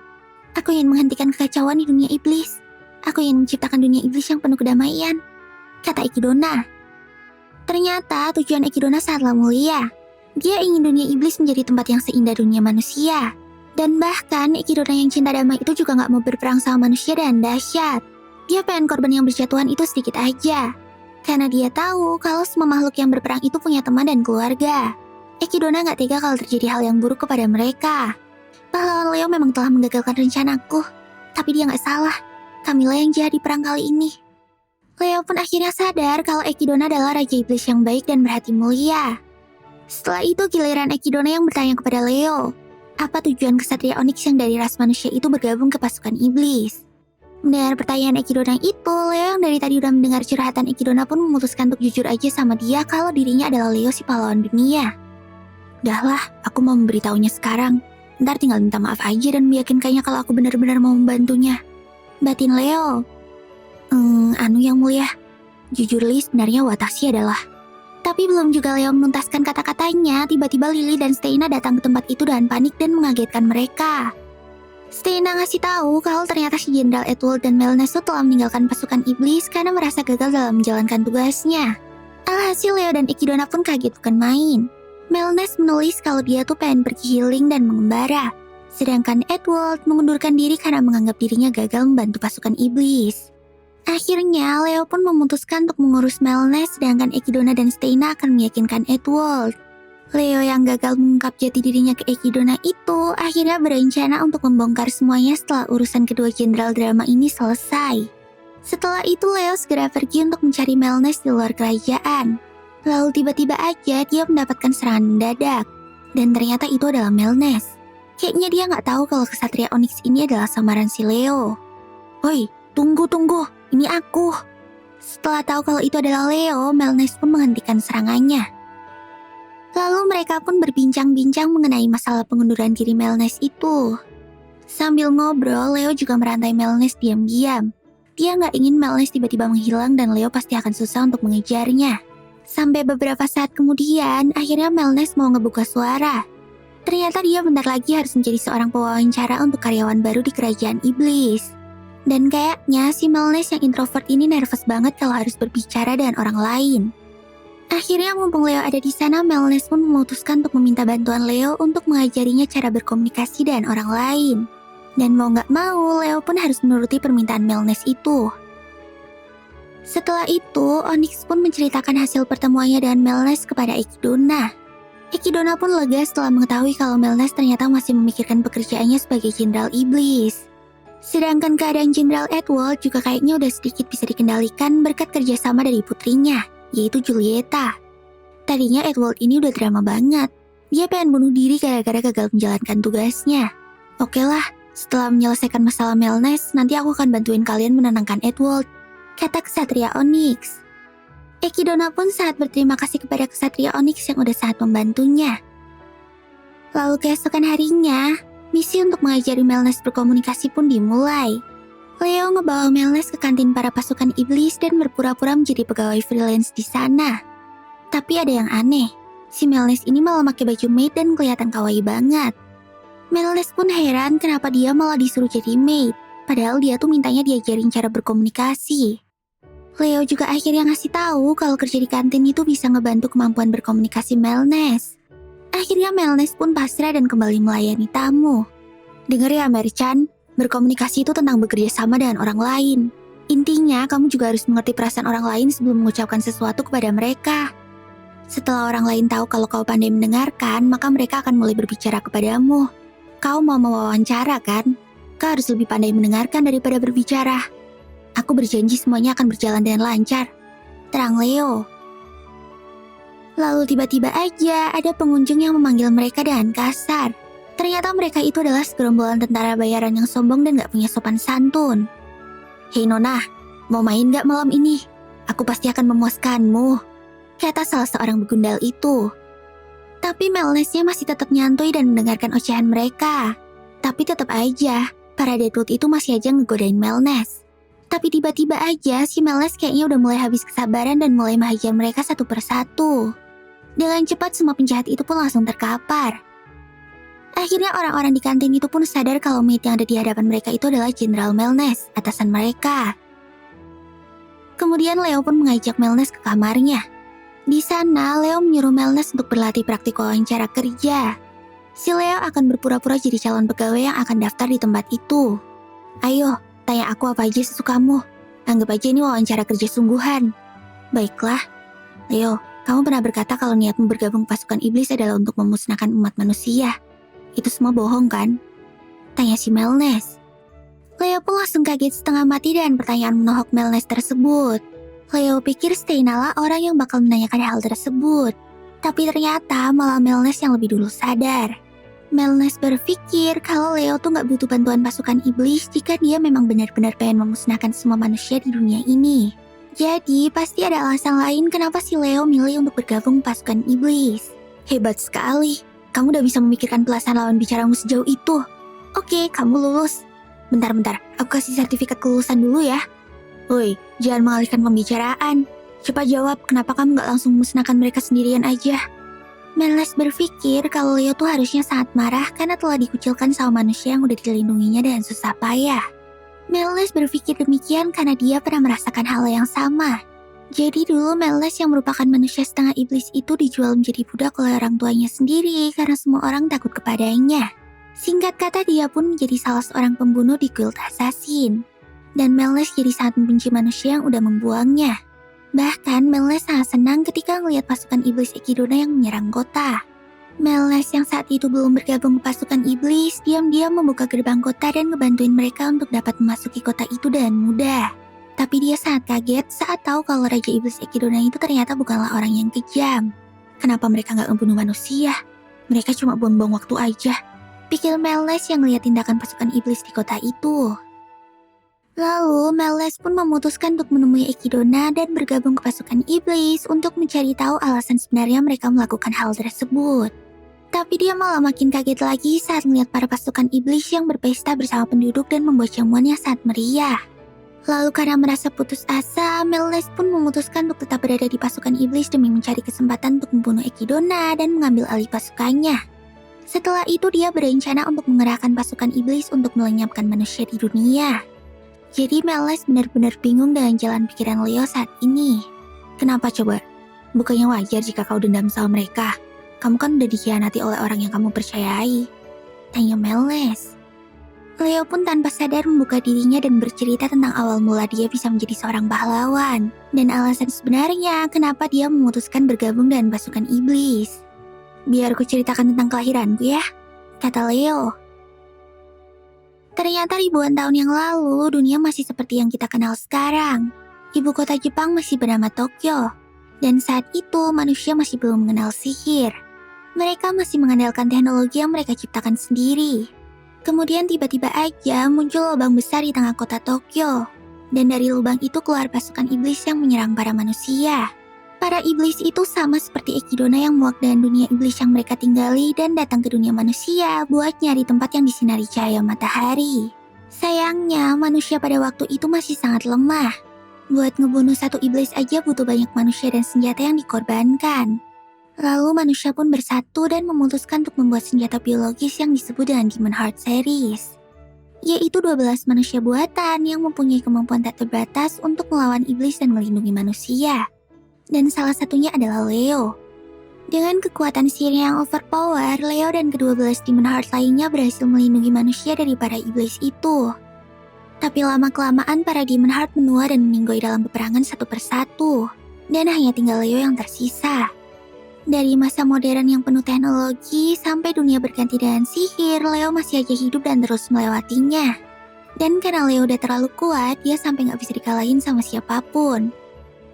Aku ingin menghentikan kekacauan di dunia iblis. Aku ingin menciptakan dunia iblis yang penuh kedamaian, kata Ekidona. Ternyata tujuan Ekidona sangatlah mulia. Dia ingin dunia iblis menjadi tempat yang seindah dunia manusia. Dan bahkan Ekidona yang cinta damai itu juga gak mau berperang sama manusia dan dahsyat. Dia pengen korban yang berjatuhan itu sedikit aja. Karena dia tahu kalau semua makhluk yang berperang itu punya teman dan keluarga. Ekidona gak tega kalau terjadi hal yang buruk kepada mereka. Pahlawan Leo memang telah menggagalkan rencanaku. Tapi dia gak salah. Kamilah yang jahat di perang kali ini. Leo pun akhirnya sadar kalau Ekidona adalah Raja Iblis yang baik dan berhati mulia. Setelah itu giliran Ekidona yang bertanya kepada Leo, apa tujuan kesatria Onyx yang dari ras manusia itu bergabung ke pasukan iblis? Mendengar pertanyaan Ekidona itu, Leo yang dari tadi udah mendengar curhatan Ekidona pun memutuskan untuk jujur aja sama dia kalau dirinya adalah Leo si pahlawan dunia. Udahlah, aku mau memberitahunya sekarang. Ntar tinggal minta maaf aja dan meyakinkannya kalau aku benar-benar mau membantunya. Batin Leo. Anu yang mulia, jujur Li sebenarnya Watashi adalah. Tapi belum juga Leo menuntaskan kata-katanya, tiba-tiba Lily dan Steina datang ke tempat itu dengan panik dan mengagetkan mereka. Steina ngasih tahu kalau ternyata si Jenderal Edward dan Melnes telah meninggalkan pasukan iblis karena merasa gagal dalam menjalankan tugasnya. Alhasil Leo dan Ekidona pun kaget bukan main. Melnes menulis kalau dia tuh pengen pergi healing dan mengembara. Sedangkan Edward mengundurkan diri karena menganggap dirinya gagal membantu pasukan iblis. Akhirnya, Leo pun memutuskan untuk mengurus Melnes sedangkan Ekidona dan Steina akan meyakinkan Edward. Leo yang gagal mengungkap jati dirinya ke Ekidona itu akhirnya berencana untuk membongkar semuanya setelah urusan kedua jenderal drama ini selesai. Setelah itu Leo segera pergi untuk mencari Melnes di luar kerajaan. Lalu tiba-tiba aja dia mendapatkan serangan mendadak. Dan ternyata itu adalah Melnes. Kayaknya dia nggak tahu kalau kesatria Onyx ini adalah samaran si Leo. Woi, tunggu. Ini aku. Setelah tahu kalau itu adalah Leo, Melnes pun menghentikan serangannya. Lalu mereka pun berbincang-bincang mengenai masalah pengunduran diri Melnes itu. Sambil ngobrol, Leo juga merantai Melnes diam-diam. Dia nggak ingin Melnes tiba-tiba menghilang dan Leo pasti akan susah untuk mengejarnya. Sampai beberapa saat kemudian, akhirnya Melnes mau ngebuka suara. Ternyata dia bentar lagi harus menjadi seorang pewawancara untuk karyawan baru di kerajaan iblis. Dan kayaknya si Melnes yang introvert ini nervous banget kalau harus berbicara dengan orang lain. Akhirnya mumpung Leo ada di sana, Melnes pun memutuskan untuk meminta bantuan Leo untuk mengajarinya cara berkomunikasi dengan orang lain. Dan mau nggak mau, Leo pun harus menuruti permintaan Melnes itu. Setelah itu, Onyx pun menceritakan hasil pertemuannya dengan Melnes kepada Ekidona. Ekidona pun lega setelah mengetahui kalau Melnes ternyata masih memikirkan pekerjaannya sebagai jenderal iblis. Sedangkan keadaan Jenderal Edward juga kayaknya udah sedikit bisa dikendalikan berkat kerjasama dari putrinya, yaitu Julieta. Tadinya Edward ini udah drama banget. Dia pengen bunuh diri gara-gara gagal menjalankan tugasnya. Oke lah, setelah menyelesaikan masalah Melnes, nanti aku akan bantuin kalian menenangkan Edward, kata Kesatria Onyx. Ekidona pun sangat berterima kasih kepada Kesatria Onyx yang udah sangat membantunya. Lalu keesokan harinya, misi untuk mengajari Melnes berkomunikasi pun dimulai. Leo ngebawa Melnes ke kantin para pasukan iblis dan berpura-pura menjadi pegawai freelance di sana. Tapi ada yang aneh, si Melnes ini malah pakai baju maid dan kelihatan kawaii banget. Melnes pun heran kenapa dia malah disuruh jadi maid, padahal dia tuh mintanya diajarin cara berkomunikasi. Leo juga akhirnya ngasih tahu kalau kerja di kantin itu bisa ngebantu kemampuan berkomunikasi Melnes. Akhirnya Melnes pun pasrah dan kembali melayani tamu. Dengar ya Merchan, berkomunikasi itu tentang bekerja sama dengan orang lain. Intinya kamu juga harus mengerti perasaan orang lain sebelum mengucapkan sesuatu kepada mereka. Setelah orang lain tahu kalau kau pandai mendengarkan, maka mereka akan mulai berbicara kepadamu. Kau mau mewawancara kan? Kau harus lebih pandai mendengarkan daripada berbicara. Aku berjanji semuanya akan berjalan dengan lancar. Terang Leo. Lalu tiba-tiba aja ada pengunjung yang memanggil mereka dengan kasar. Ternyata mereka itu adalah segerombolan tentara bayaran yang sombong dan gak punya sopan santun. Hei Nona, mau main gak malam ini? Aku pasti akan memuaskanmu, kata salah seorang begundal itu. Tapi Melnesnya masih tetap nyantui dan mendengarkan ocehan mereka. Tapi tetap aja, para Deadwood itu masih aja ngegodain Melnes. Tapi tiba-tiba aja si Melnes kayaknya udah mulai habis kesabaran dan mulai menghajar mereka satu persatu. Dengan cepat semua penjahat itu pun langsung terkapar. Akhirnya orang-orang di kantin itu pun sadar kalau Maid yang ada di hadapan mereka itu adalah Jenderal Melnes, atasan mereka. Kemudian Leo pun mengajak Melnes ke kamarnya. Di sana, Leo menyuruh Melnes untuk berlatih praktik wawancara kerja. Si Leo akan berpura-pura jadi calon pegawai yang akan daftar di tempat itu. Ayo, tanya aku apa aja sesukamu. Anggap aja ini wawancara kerja sungguhan. Baiklah. Leo, kamu pernah berkata kalau niatmu bergabung pasukan iblis adalah untuk memusnahkan umat manusia. Itu semua bohong kan? Tanya si Melnes. Leo pun langsung kaget setengah mati dan pertanyaan menohok Melnes tersebut. Leo pikir Steina lah orang yang bakal menanyakan hal tersebut. Tapi ternyata malah Melnes yang lebih dulu sadar. Melnes berpikir kalau Leo tuh gak butuh bantuan pasukan iblis jika dia memang benar-benar pengen memusnahkan semua manusia di dunia ini. Jadi pasti ada alasan lain kenapa si Leo milih untuk bergabung pasukan iblis. Hebat sekali, kamu udah bisa memikirkan belasan lawan bicaramu sejauh itu. Oke, kamu lulus. Bentar, aku kasih sertifikat kelulusan dulu ya. Woi, jangan mengalihkan pembicaraan. Cepat jawab, kenapa kamu gak langsung memusnahkan mereka sendirian aja? Melnes berpikir kalau Leo tuh harusnya sangat marah karena telah dikucilkan sama manusia yang udah dilindunginya dengan susah payah. Melnes berpikir demikian karena dia pernah merasakan hal yang sama. Jadi dulu Melnes yang merupakan manusia setengah iblis itu dijual menjadi budak oleh orang tuanya sendiri karena semua orang takut kepadanya. Singkat kata dia pun menjadi salah seorang pembunuh di guild assassin. Dan Melnes jadi sangat membenci manusia yang udah membuangnya. Bahkan Melnes sangat senang ketika melihat pasukan iblis Ekidona yang menyerang kota. Melnes yang saat itu belum bergabung ke pasukan iblis, diam-diam membuka gerbang kota dan ngebantuin mereka untuk dapat memasuki kota itu dengan mudah. Tapi dia sangat kaget saat tahu kalau Raja Iblis Ekidona itu ternyata bukanlah orang yang kejam. Kenapa mereka nggak membunuh manusia? Mereka cuma buang-buang waktu aja. Pikir Melnes yang melihat tindakan pasukan iblis di kota itu. Lalu, Melnes pun memutuskan untuk menemui Ekidona dan bergabung ke pasukan iblis untuk mencari tahu alasan sebenarnya mereka melakukan hal tersebut. Tapi dia malah makin kaget lagi saat melihat para pasukan iblis yang berpesta bersama penduduk dan membuat jamuan yang sangat meriah. Lalu karena merasa putus asa, Melnes pun memutuskan untuk tetap berada di pasukan iblis demi mencari kesempatan untuk membunuh Ekidona dan mengambil alih pasukannya. Setelah itu dia berencana untuk mengerahkan pasukan iblis untuk melenyapkan manusia di dunia. Jadi Melnes benar-benar bingung dengan jalan pikiran Leo saat ini. Kenapa coba? Bukannya wajar jika kau dendam sama mereka? Kamu kan udah dikhianati oleh orang yang kamu percayai. Tanya Melnes. Leo pun tanpa sadar membuka dirinya dan bercerita tentang awal mula dia bisa menjadi seorang pahlawan. Dan alasan sebenarnya kenapa dia memutuskan bergabung dengan pasukan iblis. Biar ku ceritakan tentang kelahiranku ya, kata Leo. Ternyata ribuan tahun yang lalu, dunia masih seperti yang kita kenal sekarang. Ibu kota Jepang masih bernama Tokyo. Dan saat itu, manusia masih belum mengenal sihir. Mereka masih mengandalkan teknologi yang mereka ciptakan sendiri. Kemudian tiba-tiba aja muncul lubang besar di tengah kota Tokyo. Dan dari lubang itu keluar pasukan iblis yang menyerang para manusia. Para iblis itu sama seperti Ekidona yang muak dengan dunia iblis yang mereka tinggali dan datang ke dunia manusia buat nyari tempat yang disinari cahaya matahari. Sayangnya, manusia pada waktu itu masih sangat lemah. Buat ngebunuh satu iblis aja butuh banyak manusia dan senjata yang dikorbankan. Lalu manusia pun bersatu dan memutuskan untuk membuat senjata biologis yang disebut dengan Demon Heart Series. Yaitu 12 manusia buatan yang mempunyai kemampuan tak terbatas untuk melawan iblis dan melindungi manusia. Dan salah satunya adalah Leo. Dengan kekuatan sihirnya yang overpower, Leo dan ke-12 Demon Heart lainnya berhasil melindungi manusia dari para iblis itu. Tapi lama-kelamaan para Demon Heart menua dan meninggoy dalam peperangan satu persatu. Dan hanya tinggal Leo yang tersisa. Dari masa modern yang penuh teknologi sampai dunia berganti dengan sihir, Leo masih aja hidup dan terus melewatinya. Dan karena Leo udah terlalu kuat, dia sampai gak bisa dikalahin sama siapapun.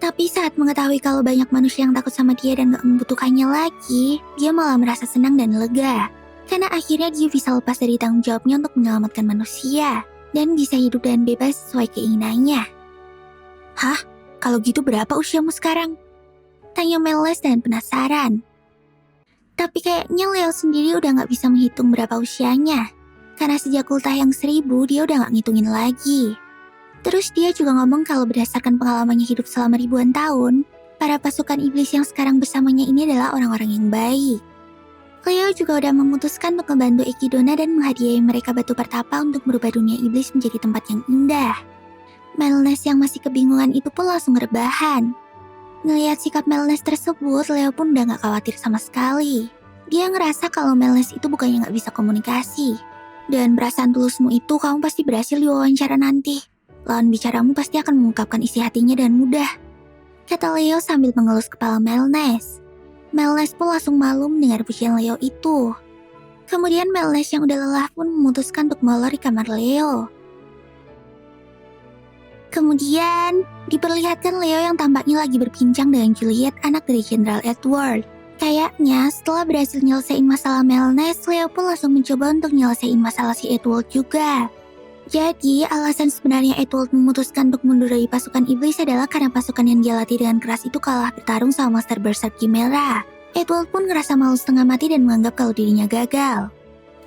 Tapi saat mengetahui kalau banyak manusia yang takut sama dia dan gak membutuhkannya lagi, dia malah merasa senang dan lega. Karena akhirnya dia bisa lepas dari tanggung jawabnya untuk menyelamatkan manusia, dan bisa hidup dengan bebas sesuai keinginannya. Hah? Kalau gitu berapa usiamu sekarang? Tanya Melnes dan penasaran. Tapi kayaknya Leo sendiri udah gak bisa menghitung berapa usianya. Karena sejak ultah yang 1000 dia udah gak ngitungin lagi. Terus dia juga ngomong kalau berdasarkan pengalamannya hidup selama ribuan tahun, para pasukan iblis yang sekarang bersamanya ini adalah orang-orang yang baik. Leo juga udah memutuskan untuk membantu Ekidona dan menghadiahi mereka batu pertapa untuk merubah dunia iblis menjadi tempat yang indah. Melnes yang masih kebingungan itu pun langsung rebahan. Ngelihat sikap Melnes tersebut, Leo pun udah gak khawatir sama sekali. Dia ngerasa kalau Melnes itu bukannya gak bisa komunikasi. Dan perasaan tulusmu itu kamu pasti berhasil di wawancara nanti. Lawan bicaramu pasti akan mengungkapkan isi hatinya dengan mudah, kata Leo sambil mengelus kepala Melnes. Melnes pun langsung malu mendengar pujian Leo itu. Kemudian Melnes yang udah lelah pun memutuskan untuk molor di kamar Leo. Kemudian diperlihatkan Leo yang tampaknya lagi berbincang dengan Juliet, anak dari Jenderal Edward. Kayaknya setelah berhasil nyelesain masalah Melnes, Leo pun langsung mencoba untuk nyelesain masalah si Edward juga. Jadi, alasan sebenarnya Edward memutuskan untuk mundur dari pasukan iblis adalah karena pasukan yang dia latih dengan keras itu kalah bertarung sama Master Berserk Chimera. Edward pun ngerasa malu setengah mati dan menganggap kalau dirinya gagal.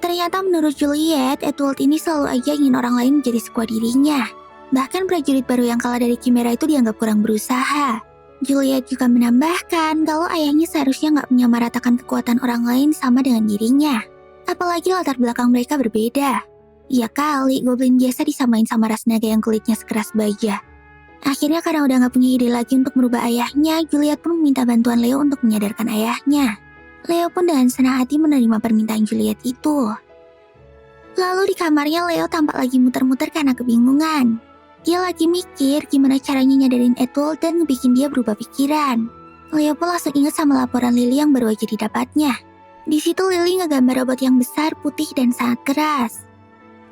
Ternyata menurut Juliet, Edward ini selalu aja ingin orang lain menjadi sekuat dirinya. Bahkan prajurit baru yang kalah dari Chimera itu dianggap kurang berusaha. Juliet juga menambahkan kalau ayahnya seharusnya nggak menyamaratakan kekuatan orang lain sama dengan dirinya. Apalagi latar belakang mereka berbeda. Ya kali, goblin biasa disamain sama ras naga yang kulitnya sekeras baja. Akhirnya karena udah gak punya ide lagi untuk merubah ayahnya, Juliet pun meminta bantuan Leo untuk menyadarkan ayahnya. Leo pun dengan senang hati menerima permintaan Juliet itu. Lalu di kamarnya Leo tampak lagi muter-muter karena kebingungan. Dia lagi mikir gimana caranya nyadarin Edward dan ngebikin dia berubah pikiran. Leo pun langsung ingat sama laporan Lily yang baru aja didapatnya. Di situ Lily ngegambar robot yang besar, putih, dan sangat keras.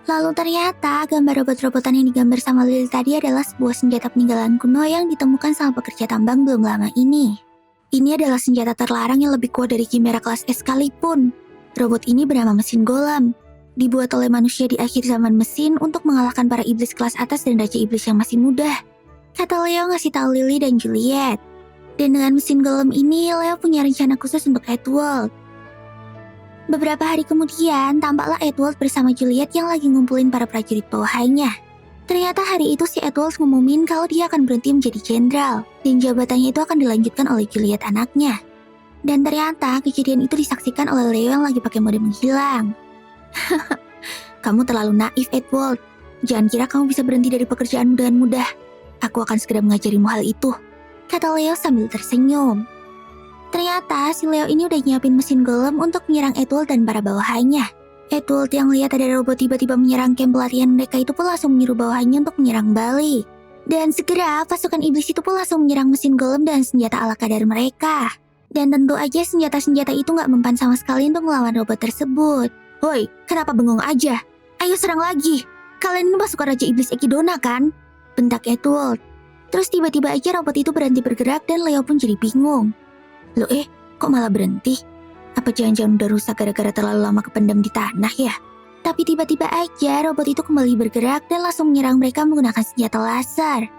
Lalu ternyata gambar robot-robotan yang digambar sama Lily tadi adalah sebuah senjata peninggalan kuno yang ditemukan sama pekerja tambang belum lama ini. Ini adalah senjata terlarang yang lebih kuat dari Chimera kelas S sekalipun. Robot ini bernama mesin golem. Dibuat oleh manusia di akhir zaman mesin untuk mengalahkan para iblis kelas atas dan raja iblis yang masih muda, kata Leo ngasih tahu Lily dan Juliet. Dan dengan mesin golem ini, Leo punya rencana khusus untuk Edward. Beberapa hari kemudian, tampaklah Edward bersama Juliet yang lagi ngumpulin para prajurit bawahannya. Ternyata hari itu si Edward ngumumin kalau dia akan berhenti menjadi jenderal, dan jabatannya itu akan dilanjutkan oleh Juliet anaknya. Dan ternyata kejadian itu disaksikan oleh Leo yang lagi pakai mode menghilang. Kamu terlalu naif, Edward. Jangan kira kamu bisa berhenti dari pekerjaanmu dengan mudah. Aku akan segera mengajarimu hal itu, kata Leo sambil tersenyum. Ternyata si Leo ini udah nyiapin mesin golem untuk menyerang Edward dan para bawahannya. Edward yang lihat ada robot tiba-tiba menyerang kamp pelatihan mereka itu pun langsung menyuruh bawahannya untuk menyerang balik. Dan segera pasukan iblis itu pun langsung menyerang mesin golem dan senjata ala kadar mereka. Dan tentu aja senjata-senjata itu gak mempan sama sekali untuk melawan robot tersebut. Woi, kenapa bengong aja? Ayo serang lagi. Kalian ini pasukan Raja Iblis Ekidona kan? Bentak Edward. Terus tiba-tiba aja robot itu berhenti bergerak dan Leo pun jadi bingung. Loh kok malah berhenti? Apa jangan-jangan udah rusak gara-gara terlalu lama kependam di tanah ya? Tapi tiba-tiba aja robot itu kembali bergerak dan langsung menyerang mereka menggunakan senjata laser.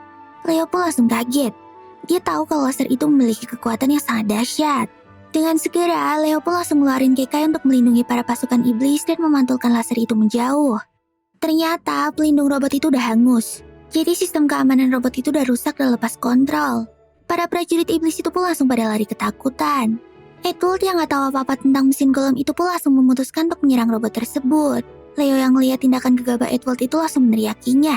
Leo pun langsung kaget. Dia tahu kalau laser itu memiliki kekuatan yang sangat dahsyat. Dengan segera, Leo pun langsung ngeluarin Kekai untuk melindungi para pasukan iblis dan memantulkan laser itu menjauh. Ternyata pelindung robot itu udah hangus. Jadi sistem keamanan robot itu udah rusak dan lepas kontrol. Para prajurit iblis itu pun langsung pada lari ketakutan. Edward yang gak tahu apa-apa tentang mesin golem itu pun langsung memutuskan untuk menyerang robot tersebut. Leo yang melihat tindakan gegabah Edward itu langsung meneriakinya.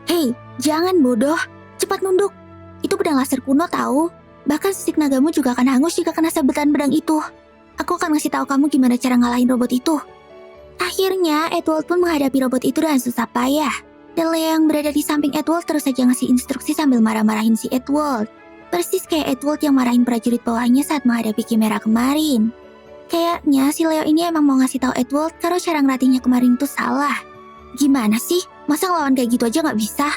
Hei, jangan bodoh, cepat nunduk. Itu pedang laser kuno tahu. Bahkan sisik nagamu juga akan hangus jika kena sabetan pedang itu. Aku akan ngasih tahu kamu gimana cara ngalahin robot itu. Akhirnya Edward pun menghadapi robot itu dengan susah payah. Dan Leo yang berada di samping Edward terus saja ngasih instruksi sambil marah-marahin si Edward. Persis kayak Edward yang marahin prajurit bawahannya saat menghadapi Chimera kemarin. Kayaknya si Leo ini emang mau ngasih tahu Edward kalau cara ngelatihnya kemarin itu salah. Gimana sih? Masa ngelawan kayak gitu aja gak bisa?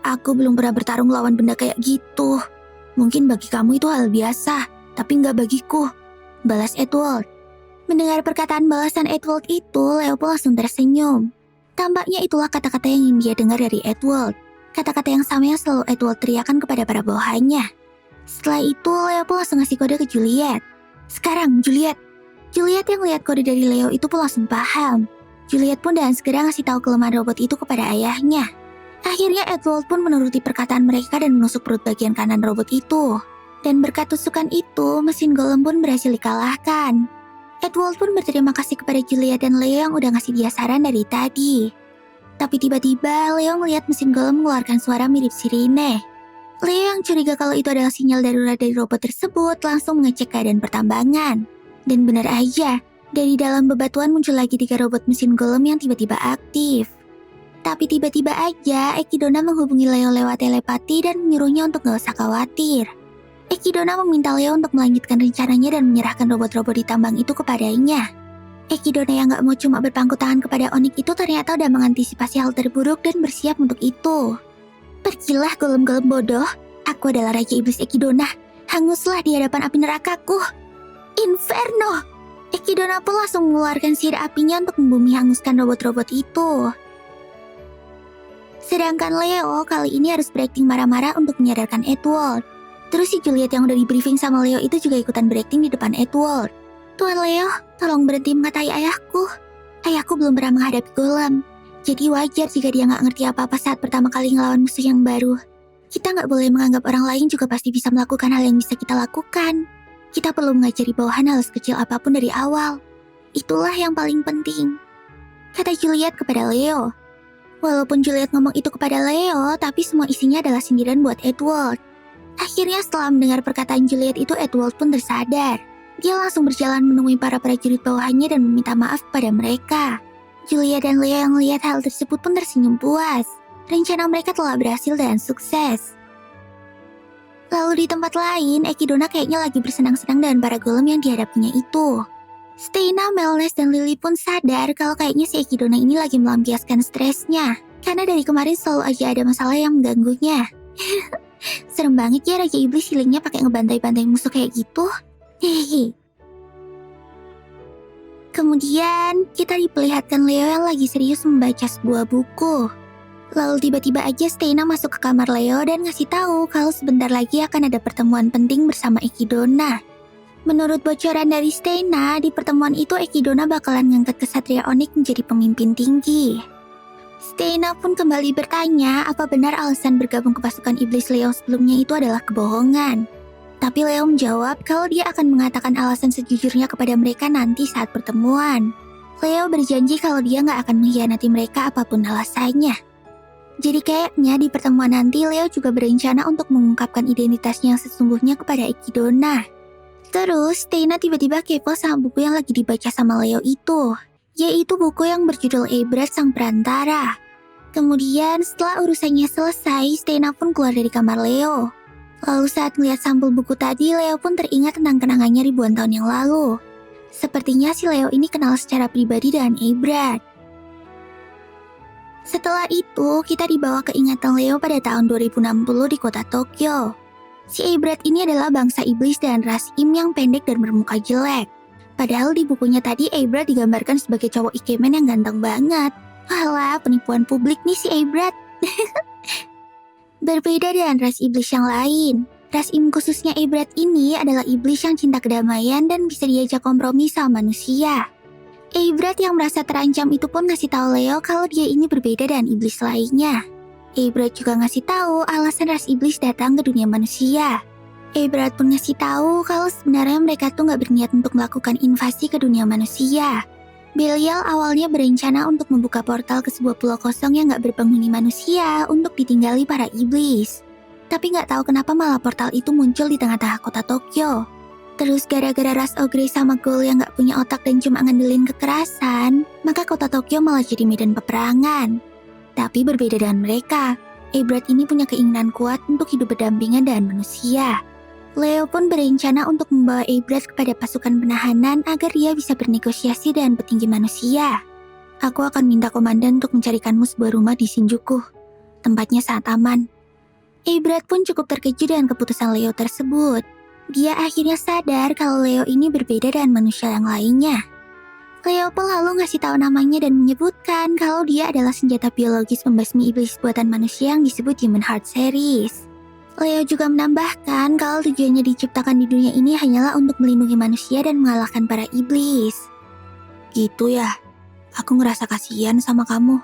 Aku belum pernah bertarung lawan benda kayak gitu. Mungkin bagi kamu itu hal biasa, tapi gak bagiku, balas Edward. Mendengar perkataan balasan Edward itu, Leo pun langsung tersenyum. Tampaknya itulah kata-kata yang ingin dia dengar dari Edward. Kata-kata yang sama yang selalu Edward teriakan kepada para bawahannya. Setelah itu, Leo pun langsung ngasih kode ke Juliet. Sekarang, Juliet. Juliet yang lihat kode dari Leo itu pun langsung paham. Juliet pun dengan segera ngasih tahu kelemahan robot itu kepada ayahnya. Akhirnya Edward pun menuruti perkataan mereka dan menusuk perut bagian kanan robot itu. Dan berkat tusukan itu, mesin golem pun berhasil dikalahkan. Edward pun berterima kasih kepada Juliet dan Leo yang udah ngasih dia saran dari tadi. Tapi tiba-tiba Leo melihat mesin golem mengeluarkan suara mirip sirine. Leo yang curiga kalau itu adalah sinyal darurat dari robot tersebut langsung mengecek keadaan pertambangan. Dan benar aja, dari dalam bebatuan muncul lagi 3 robot mesin golem yang tiba-tiba aktif. Tapi tiba-tiba aja Ekidona menghubungi Leo lewat telepati dan menyuruhnya untuk gak usah khawatir. Ekidona meminta Leo untuk melanjutkan rencananya dan menyerahkan robot-robot di tambang itu kepadanya. Ekidona yang gak mau cuma berpangku tangan kepada Onyx itu ternyata udah mengantisipasi hal terburuk dan bersiap untuk itu. Pergilah golem-golem bodoh, aku adalah Raja Iblis Ekidona. Hanguslah di hadapan api nerakaku. Inferno! Ekidona pun langsung mengeluarkan sihir apinya untuk membumi hanguskan robot-robot itu. Sedangkan Leo kali ini harus berakting marah-marah untuk menyadarkan Edward. Terus si Juliet yang udah di briefing sama Leo itu juga ikutan berakting di depan Edward. Tuan Leo, tolong berhenti mengatai ayahku. Ayahku belum pernah menghadapi golem. Jadi wajar jika dia nggak ngerti apa-apa saat pertama kali ngelawan musuh yang baru. Kita nggak boleh menganggap orang lain juga pasti bisa melakukan hal yang bisa kita lakukan. Kita perlu mengajari bawahan hal sekecil apapun dari awal. Itulah yang paling penting, kata Juliet kepada Leo. Walaupun Juliet ngomong itu kepada Leo, tapi semua isinya adalah sindiran buat Edward. Akhirnya setelah mendengar perkataan Juliet itu, Edward pun tersadar. Dia langsung berjalan menemui para prajurit bawahannya dan meminta maaf kepada mereka. Juliet dan Leo yang melihat hal tersebut pun tersenyum puas. Rencana mereka telah berhasil dan sukses. Lalu di tempat lain, Ekidona kayaknya lagi bersenang-senang dengan para golem yang dihadapinya itu. Steina, Melnes, dan Lily pun sadar kalau kayaknya si Ekidona ini lagi melampiaskan stresnya. Karena dari kemarin selalu aja ada masalah yang mengganggunya. Serem banget ya Raja Iblis healingnya pakai ngebantai-bantai musuh kayak gitu. Hehehe. Kemudian, kita diperlihatkan Leo yang lagi serius membaca sebuah buku. Lalu tiba-tiba aja Steina masuk ke kamar Leo dan ngasih tahu kalau sebentar lagi akan ada pertemuan penting bersama Ekidona. Menurut bocoran dari Steina, di pertemuan itu Ekidona bakalan ngangkat kesatria Onyx menjadi pemimpin tinggi. Steina pun kembali bertanya apa benar alasan bergabung ke pasukan iblis Leo sebelumnya itu adalah kebohongan. Tapi Leo menjawab kalau dia akan mengatakan alasan sejujurnya kepada mereka nanti saat pertemuan. Leo berjanji kalau dia nggak akan mengkhianati mereka apapun alasannya. Jadi kayaknya di pertemuan nanti Leo juga berencana untuk mengungkapkan identitasnya yang sesungguhnya kepada Ekidona. Terus, Steina tiba-tiba kepo sama buku yang lagi dibaca sama Leo itu, yaitu buku yang berjudul Ebrard Sang Perantara. Kemudian, setelah urusannya selesai, Steina pun keluar dari kamar Leo. Lalu saat melihat sampul buku tadi, Leo pun teringat tentang kenangannya ribuan tahun yang lalu. Sepertinya si Leo ini kenal secara pribadi dengan Ebrard. Setelah itu, kita dibawa ke ingatan Leo pada tahun 2060 di kota Tokyo. Si Ebrard ini adalah bangsa iblis dan ras Im yang pendek dan bermuka jelek. Padahal di bukunya tadi Ebrard digambarkan sebagai cowok ikemen yang ganteng banget. Walah, penipuan publik nih si Ebrard. Berbeda dengan ras iblis yang lain, ras Im khususnya Ebrard ini adalah iblis yang cinta kedamaian dan bisa diajak kompromi sama manusia. Ebrard yang merasa terancam itu pun ngasih tahu Leo kalau dia ini berbeda dengan iblis lainnya. Ebrard juga ngasih tahu alasan ras iblis datang ke dunia manusia. Ebrard pun ngasih tahu kalau sebenarnya mereka tuh nggak berniat untuk melakukan invasi ke dunia manusia. Belial awalnya berencana untuk membuka portal ke sebuah pulau kosong yang nggak berpenghuni manusia untuk ditinggali para iblis. Tapi nggak tahu kenapa malah portal itu muncul di tengah-tengah kota Tokyo. Terus gara-gara ras Ogre sama Ghoul yang nggak punya otak dan cuma ngandelin kekerasan, maka kota Tokyo malah jadi medan peperangan. Tapi berbeda dengan mereka, Ebrard ini punya keinginan kuat untuk hidup berdampingan dengan manusia. Leo pun berencana untuk membawa Ebrard kepada pasukan penahanan agar dia bisa bernegosiasi dengan petinggi manusia. Aku akan minta komandan untuk mencarikanmu sebuah rumah di Shinjuku. Tempatnya sangat aman. Ebrard pun cukup terkejut dengan keputusan Leo tersebut. Dia akhirnya sadar kalau Leo ini berbeda dengan manusia yang lainnya. Leo pun lalu ngasih tahu namanya dan menyebutkan kalau dia adalah senjata biologis pembasmi iblis buatan manusia yang disebut Human Heart Series. Leo juga menambahkan kalau tujuannya diciptakan di dunia ini hanyalah untuk melindungi manusia dan mengalahkan para iblis. Gitu ya, aku ngerasa kasihan sama kamu.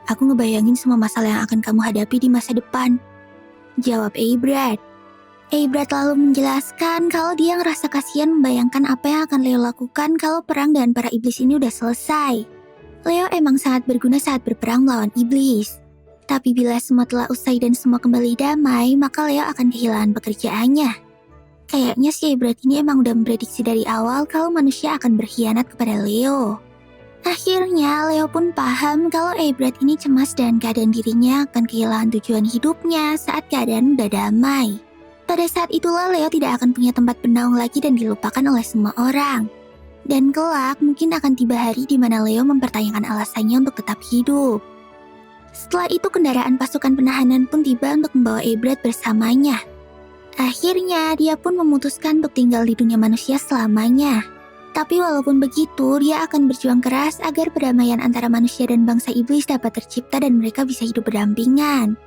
Aku ngebayangin semua masalah yang akan kamu hadapi di masa depan. Jawab Ebrard. Eybrat lalu menjelaskan kalau dia ngerasa kasihan membayangkan apa yang akan Leo lakukan kalau perang dengan para iblis ini udah selesai. Leo emang sangat berguna saat berperang melawan iblis. Tapi bila semua telah usai dan semua kembali damai, maka Leo akan kehilangan pekerjaannya. Kayaknya si Eybrat ini emang udah memprediksi dari awal kalau manusia akan berkhianat kepada Leo. Akhirnya, Leo pun paham kalau Eybrat ini cemas dan keadaan dirinya akan kehilangan tujuan hidupnya saat keadaan udah damai. Pada saat itulah Leo tidak akan punya tempat bernaung lagi dan dilupakan oleh semua orang. Dan kelak mungkin akan tiba hari di mana Leo mempertanyakan alasannya untuk tetap hidup. Setelah itu kendaraan pasukan penahanan pun tiba untuk membawa Eybrat bersamanya. Akhirnya dia pun memutuskan untuk tinggal di dunia manusia selamanya. Tapi walaupun begitu, dia akan berjuang keras agar perdamaian antara manusia dan bangsa iblis dapat tercipta dan mereka bisa hidup berdampingan.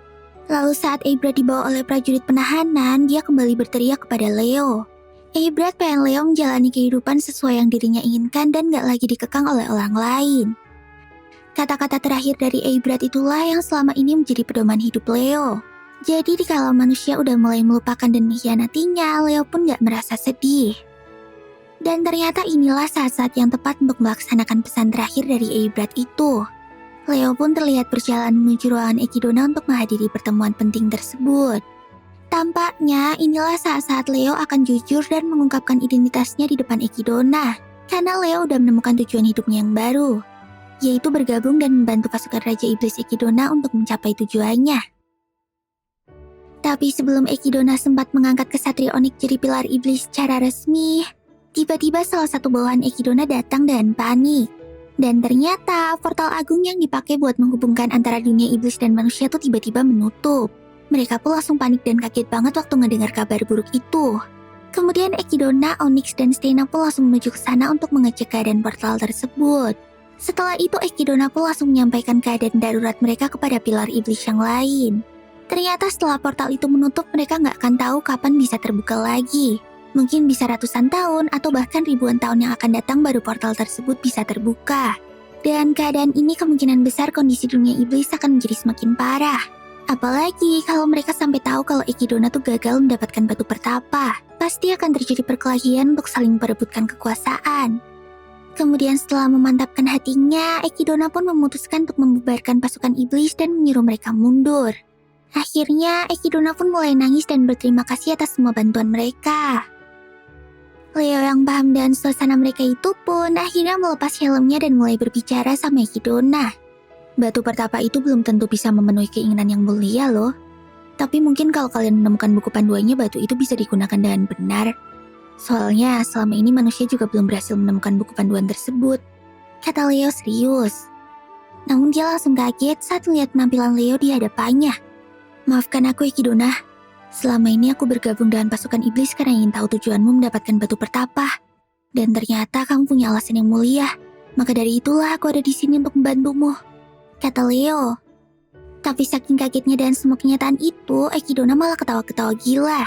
Lalu saat Eybrat dibawa oleh prajurit penahanan, dia kembali berteriak kepada Leo. Eybrat pengen Leo menjalani kehidupan sesuai yang dirinya inginkan dan gak lagi dikekang oleh orang lain. Kata-kata terakhir dari Eybrat itulah yang selama ini menjadi pedoman hidup Leo. Jadi dikala manusia udah mulai melupakan dan mengkhianatinya, Leo pun gak merasa sedih. Dan ternyata inilah saat-saat yang tepat untuk melaksanakan pesan terakhir dari Eybrat itu. Leo pun terlihat berjalan menuju ruangan Ekidona untuk menghadiri pertemuan penting tersebut. Tampaknya inilah saat-saat Leo akan jujur dan mengungkapkan identitasnya di depan Ekidona. Karena Leo udah menemukan tujuan hidupnya yang baru, yaitu bergabung dan membantu pasukan Raja Iblis Ekidona untuk mencapai tujuannya. Tapi sebelum Ekidona sempat mengangkat kesatria Onyx jadi pilar iblis secara resmi, tiba-tiba salah satu bawahan Ekidona datang dan panik. Dan ternyata portal agung yang dipakai buat menghubungkan antara dunia iblis dan manusia tuh tiba-tiba menutup. Mereka pun langsung panik dan kaget banget waktu ngedengar kabar buruk itu. Kemudian Ekidona, Onyx, dan Stena pun langsung menuju ke sana untuk mengecek keadaan portal tersebut. Setelah itu Ekidona pun langsung menyampaikan keadaan darurat mereka kepada pilar iblis yang lain. Ternyata setelah portal itu menutup, mereka nggak akan tahu kapan bisa terbuka lagi. Mungkin bisa ratusan tahun atau bahkan ribuan tahun yang akan datang baru portal tersebut bisa terbuka. Dan keadaan ini kemungkinan besar kondisi dunia iblis akan menjadi semakin parah. Apalagi kalau mereka sampai tahu kalau Ekidona tuh gagal mendapatkan batu pertapa. Pasti akan terjadi perkelahian untuk saling memperebutkan kekuasaan. Kemudian setelah memantapkan hatinya, Ekidona pun memutuskan untuk membubarkan pasukan iblis dan menyuruh mereka mundur. Akhirnya, Ekidona pun mulai nangis dan berterima kasih atas semua bantuan mereka. Leo yang paham dengan suasana mereka itu pun akhirnya melepas helmnya dan mulai berbicara sama Ekidona. Batu pertapa itu belum tentu bisa memenuhi keinginan yang mulia loh. Tapi mungkin kalau kalian menemukan buku panduannya, batu itu bisa digunakan dengan benar. Soalnya selama ini manusia juga belum berhasil menemukan buku panduan tersebut, kata Leo serius. Namun dia langsung kaget saat melihat penampilan Leo di hadapannya. Maafkan aku Ekidona, selama ini aku bergabung dengan pasukan iblis karena ingin tahu tujuanmu mendapatkan batu pertapa. Dan ternyata kamu punya alasan yang mulia, maka dari itulah aku ada di sini untuk membantumu, kata Leo. Tapi saking kagetnya dan semua kenyataan itu, Ekidona malah ketawa-ketawa gila.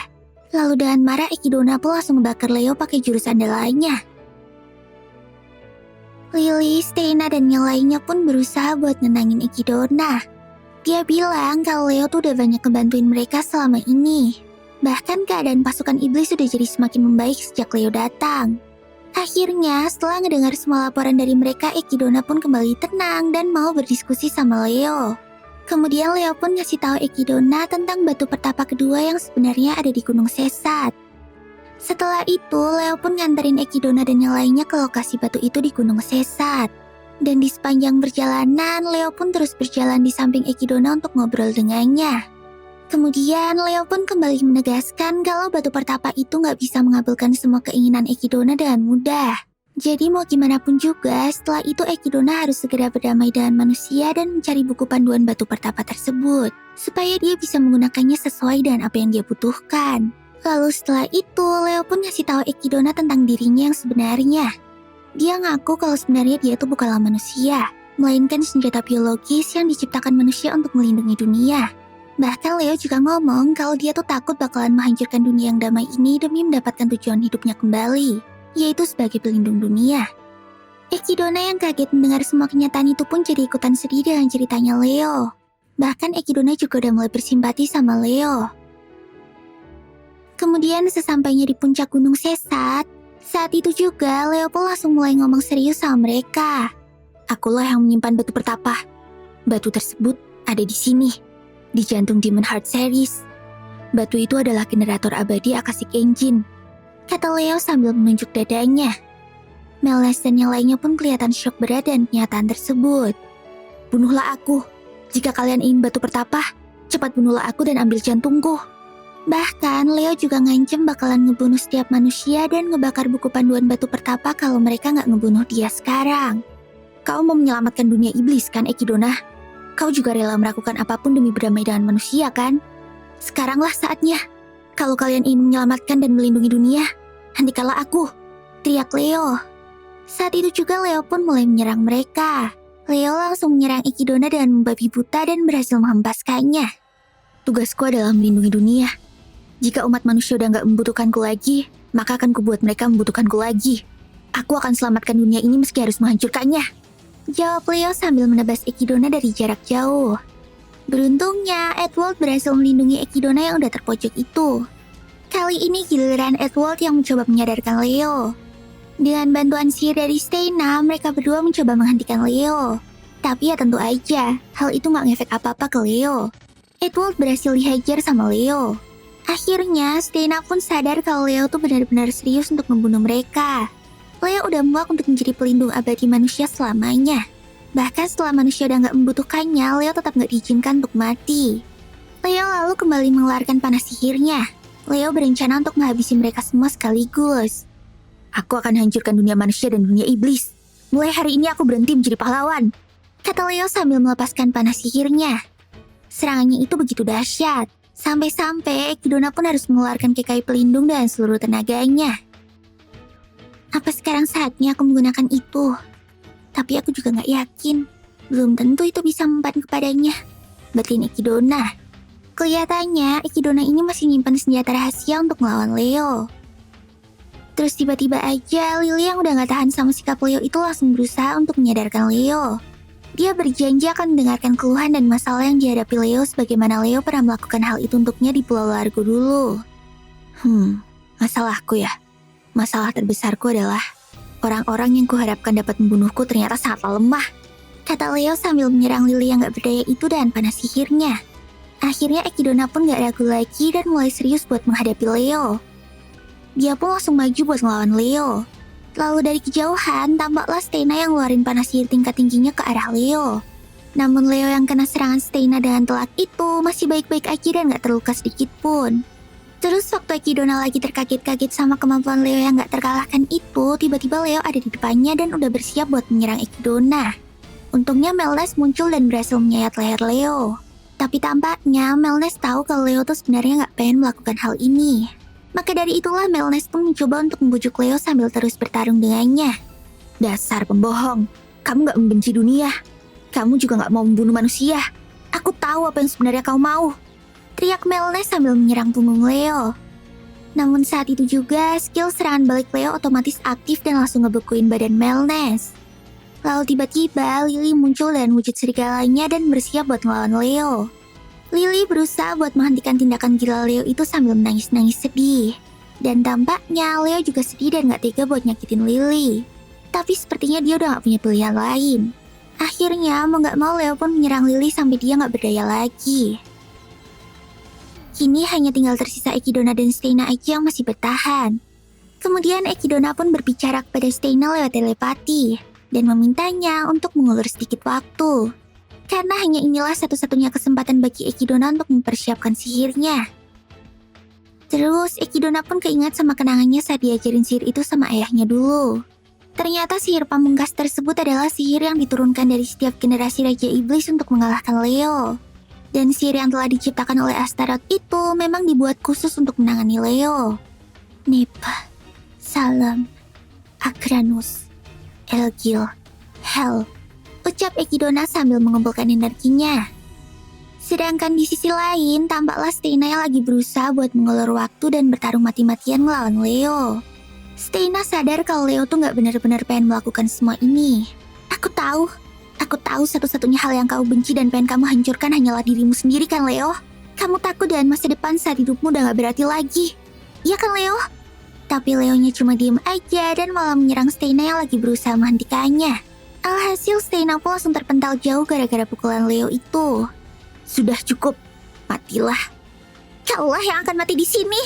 Lalu dengan marah Ekidona pun langsung membakar Leo pakai jurus andalanya. Lily, Stena, dan yang lainnya pun berusaha buat nenangin Ekidona. Dia bilang kalau Leo tuh udah banyak ngebantuin mereka selama ini. Bahkan keadaan pasukan iblis sudah jadi semakin membaik sejak Leo datang. Akhirnya, setelah ngedengar semua laporan dari mereka, Ekidona pun kembali tenang dan mau berdiskusi sama Leo. Kemudian Leo pun ngasih tahu Ekidona tentang batu pertapa kedua yang sebenarnya ada di Gunung Sesat. Setelah itu, Leo pun nganterin Ekidona dan yang lainnya ke lokasi batu itu di Gunung Sesat. Dan di sepanjang perjalanan, Leo pun terus berjalan di samping Ekidona untuk ngobrol dengannya. Kemudian, Leo pun kembali menegaskan kalau batu pertapa itu nggak bisa mengabulkan semua keinginan Ekidona dengan mudah. Jadi mau gimana pun juga, setelah itu Ekidona harus segera berdamai dengan manusia dan mencari buku panduan batu pertapa tersebut, supaya dia bisa menggunakannya sesuai dengan apa yang dia butuhkan. Lalu setelah itu, Leo pun ngasih tahu Ekidona tentang dirinya yang sebenarnya. Dia ngaku kalau sebenarnya dia tuh bukanlah manusia, melainkan senjata biologis yang diciptakan manusia untuk melindungi dunia. Bahkan Leo juga ngomong kalau dia tuh takut bakalan menghancurkan dunia yang damai ini demi mendapatkan tujuan hidupnya kembali, yaitu sebagai pelindung dunia. Ekidona yang kaget mendengar semua kenyataan itu pun jadi ikutan sedih dengan ceritanya Leo. Bahkan Ekidona juga udah mulai bersimpati sama Leo. Kemudian sesampainya di puncak gunung sesat, saat itu juga Leo pun langsung mulai ngomong serius sama mereka. Akulah yang menyimpan batu pertapa. Batu tersebut ada di sini, di jantung Demon Heart Series. Batu itu adalah generator abadi Akashic Engine, kata Leo sambil menunjuk dadanya. Melnes dan yang lainnya pun kelihatan syok berat dan kenyataan tersebut. Bunuhlah aku. Jika kalian ingin batu pertapa, cepat bunuhlah aku dan ambil jantungku. Bahkan Leo juga ngancem bakalan ngebunuh setiap manusia dan ngebakar buku panduan batu pertapa kalau mereka nggak ngebunuh dia sekarang. Kau mau menyelamatkan dunia iblis kan, Ekidona? Kau juga rela melakukan apapun demi berdamai dengan manusia kan? Sekaranglah saatnya. Kalau kalian ingin menyelamatkan dan melindungi dunia, hentikanlah aku, teriak Leo. Saat itu juga Leo pun mulai menyerang mereka. Leo langsung menyerang Ekidona dengan membabi buta dan berhasil menghempaskannya. Tugasku adalah melindungi dunia. Jika umat manusia udah gak membutuhkanku lagi, maka akan kubuat mereka membutuhkanku lagi. Aku akan selamatkan dunia ini meski harus menghancurkannya, jawab Leo sambil menebas Ekidona dari jarak jauh. Beruntungnya, Edward berhasil melindungi Ekidona yang udah terpojok itu. Kali ini giliran Edward yang mencoba menyadarkan Leo. Dengan bantuan sihir dari Steina, mereka berdua mencoba menghentikan Leo. Tapi ya tentu aja, hal itu gak ngefek apa-apa ke Leo. Edward berhasil dihajar sama Leo. Akhirnya, Steina pun sadar kalau Leo tuh benar-benar serius untuk membunuh mereka. Leo udah muak untuk menjadi pelindung abadi manusia selamanya. Bahkan setelah manusia udah gak membutuhkannya, Leo tetap gak diizinkan untuk mati. Leo lalu kembali mengeluarkan panas sihirnya. Leo berencana untuk menghabisi mereka semua sekaligus. Aku akan hancurkan dunia manusia dan dunia iblis. Mulai hari ini aku berhenti menjadi pahlawan, kata Leo sambil melepaskan panas sihirnya. Serangannya itu begitu dahsyat. Sampai-sampai Ekidona pun harus mengeluarkan kekai pelindung dengan seluruh tenaganya. Apa sekarang saatnya aku menggunakan itu? Tapi aku juga gak yakin. Belum tentu itu bisa mempan kepadanya, batin Ekidona. Kelihatannya Ekidona ini masih nyimpan senjata rahasia untuk melawan Leo. Terus tiba-tiba aja Lily yang udah gak tahan sama sikap Leo itu langsung berusaha untuk menyadarkan Leo. Dia berjanji akan mendengarkan keluhan dan masalah yang dihadapi Leo sebagaimana Leo pernah melakukan hal itu untuknya di Pulau Largo dulu. Masalahku ya. Masalah terbesarku adalah orang-orang yang kuharapkan dapat membunuhku ternyata sangatlah lemah, kata Leo sambil menyerang Lily yang gak berdaya itu dengan panas sihirnya. Akhirnya Ekidona pun gak ragu lagi dan mulai serius buat menghadapi Leo. Dia pun langsung maju buat ngelawan Leo. Lalu dari kejauhan, tampaklah Steina yang ngeluarin panas sihir tingkat tingginya ke arah Leo. Namun Leo yang kena serangan Steina dengan telak itu masih baik-baik aja dan gak terluka sedikit pun. Terus waktu Ekidona lagi terkaget-kaget sama kemampuan Leo yang gak terkalahkan itu, tiba-tiba Leo ada di depannya dan udah bersiap buat menyerang Ekidona. Untungnya Melnes muncul dan berhasil menyayat leher Leo. Tapi tampaknya Melnes tahu kalau Leo tuh sebenarnya gak pengen melakukan hal ini. Maka dari itulah Melnes pun mencoba untuk membujuk Leo sambil terus bertarung dengannya. Dasar pembohong, kamu gak membenci dunia. Kamu juga gak mau membunuh manusia. Aku tahu apa yang sebenarnya kau mau, teriak Melnes sambil menyerang punggung Leo. Namun saat itu juga skill serangan balik Leo otomatis aktif dan langsung ngebekuin badan Melnes. Lalu tiba-tiba Lily muncul dan wujud serigalanya dan bersiap buat melawan Leo. Lily berusaha buat menghentikan tindakan gila Leo itu sambil menangis-nangis sedih. Dan tampaknya Leo juga sedih dan gak tega buat nyakitin Lily. Tapi sepertinya dia udah gak punya pilihan lain. Akhirnya mau gak mau Leo pun menyerang Lily sampai dia gak berdaya lagi. Kini hanya tinggal tersisa Ekidona dan Steina aja yang masih bertahan. Kemudian Ekidona pun berbicara kepada Steina lewat telepati dan memintanya untuk mengulur sedikit waktu. Karena hanya inilah satu-satunya kesempatan bagi Ekidona untuk mempersiapkan sihirnya. Terus Ekidona pun keingat sama kenangannya saat diajarin sihir itu sama ayahnya dulu. Ternyata sihir pamungkas tersebut adalah sihir yang diturunkan dari setiap generasi Raja Iblis untuk mengalahkan Leo. Dan sihir yang telah diciptakan oleh Astaroth itu memang dibuat khusus untuk menangani Leo. Nepa, Salam, Akranus, Elgil, Hel, ucap Ekidona sambil mengumpulkan energinya. Sedangkan di sisi lain, tampaklah Steina yang lagi berusaha buat mengulur waktu dan bertarung mati-matian melawan Leo. Steina sadar kalau Leo tuh gak benar-benar pengen melakukan semua ini. Aku tahu satu-satunya hal yang kau benci dan pengen kamu hancurkan hanyalah dirimu sendiri kan Leo? Kamu takut dengan masa depan saat hidupmu udah gak berarti lagi. Iya kan Leo? Tapi Leonya cuma diem aja dan malah menyerang Steina yang lagi berusaha menghentikannya. Alhasil Steina pun langsung terpental jauh gara-gara pukulan Leo itu. Sudah cukup, matilah. Kaulah yang akan mati di sini.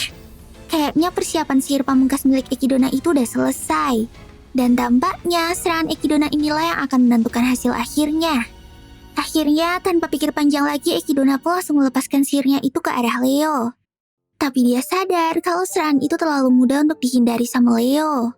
Kayaknya persiapan sihir pamungkas milik Ekidona itu udah selesai. Dan tampaknya serangan Ekidona inilah yang akan menentukan hasil akhirnya. Akhirnya, tanpa pikir panjang lagi, Ekidona pun langsung melepaskan sihirnya itu ke arah Leo. Tapi dia sadar kalau serangan itu terlalu mudah untuk dihindari sama Leo.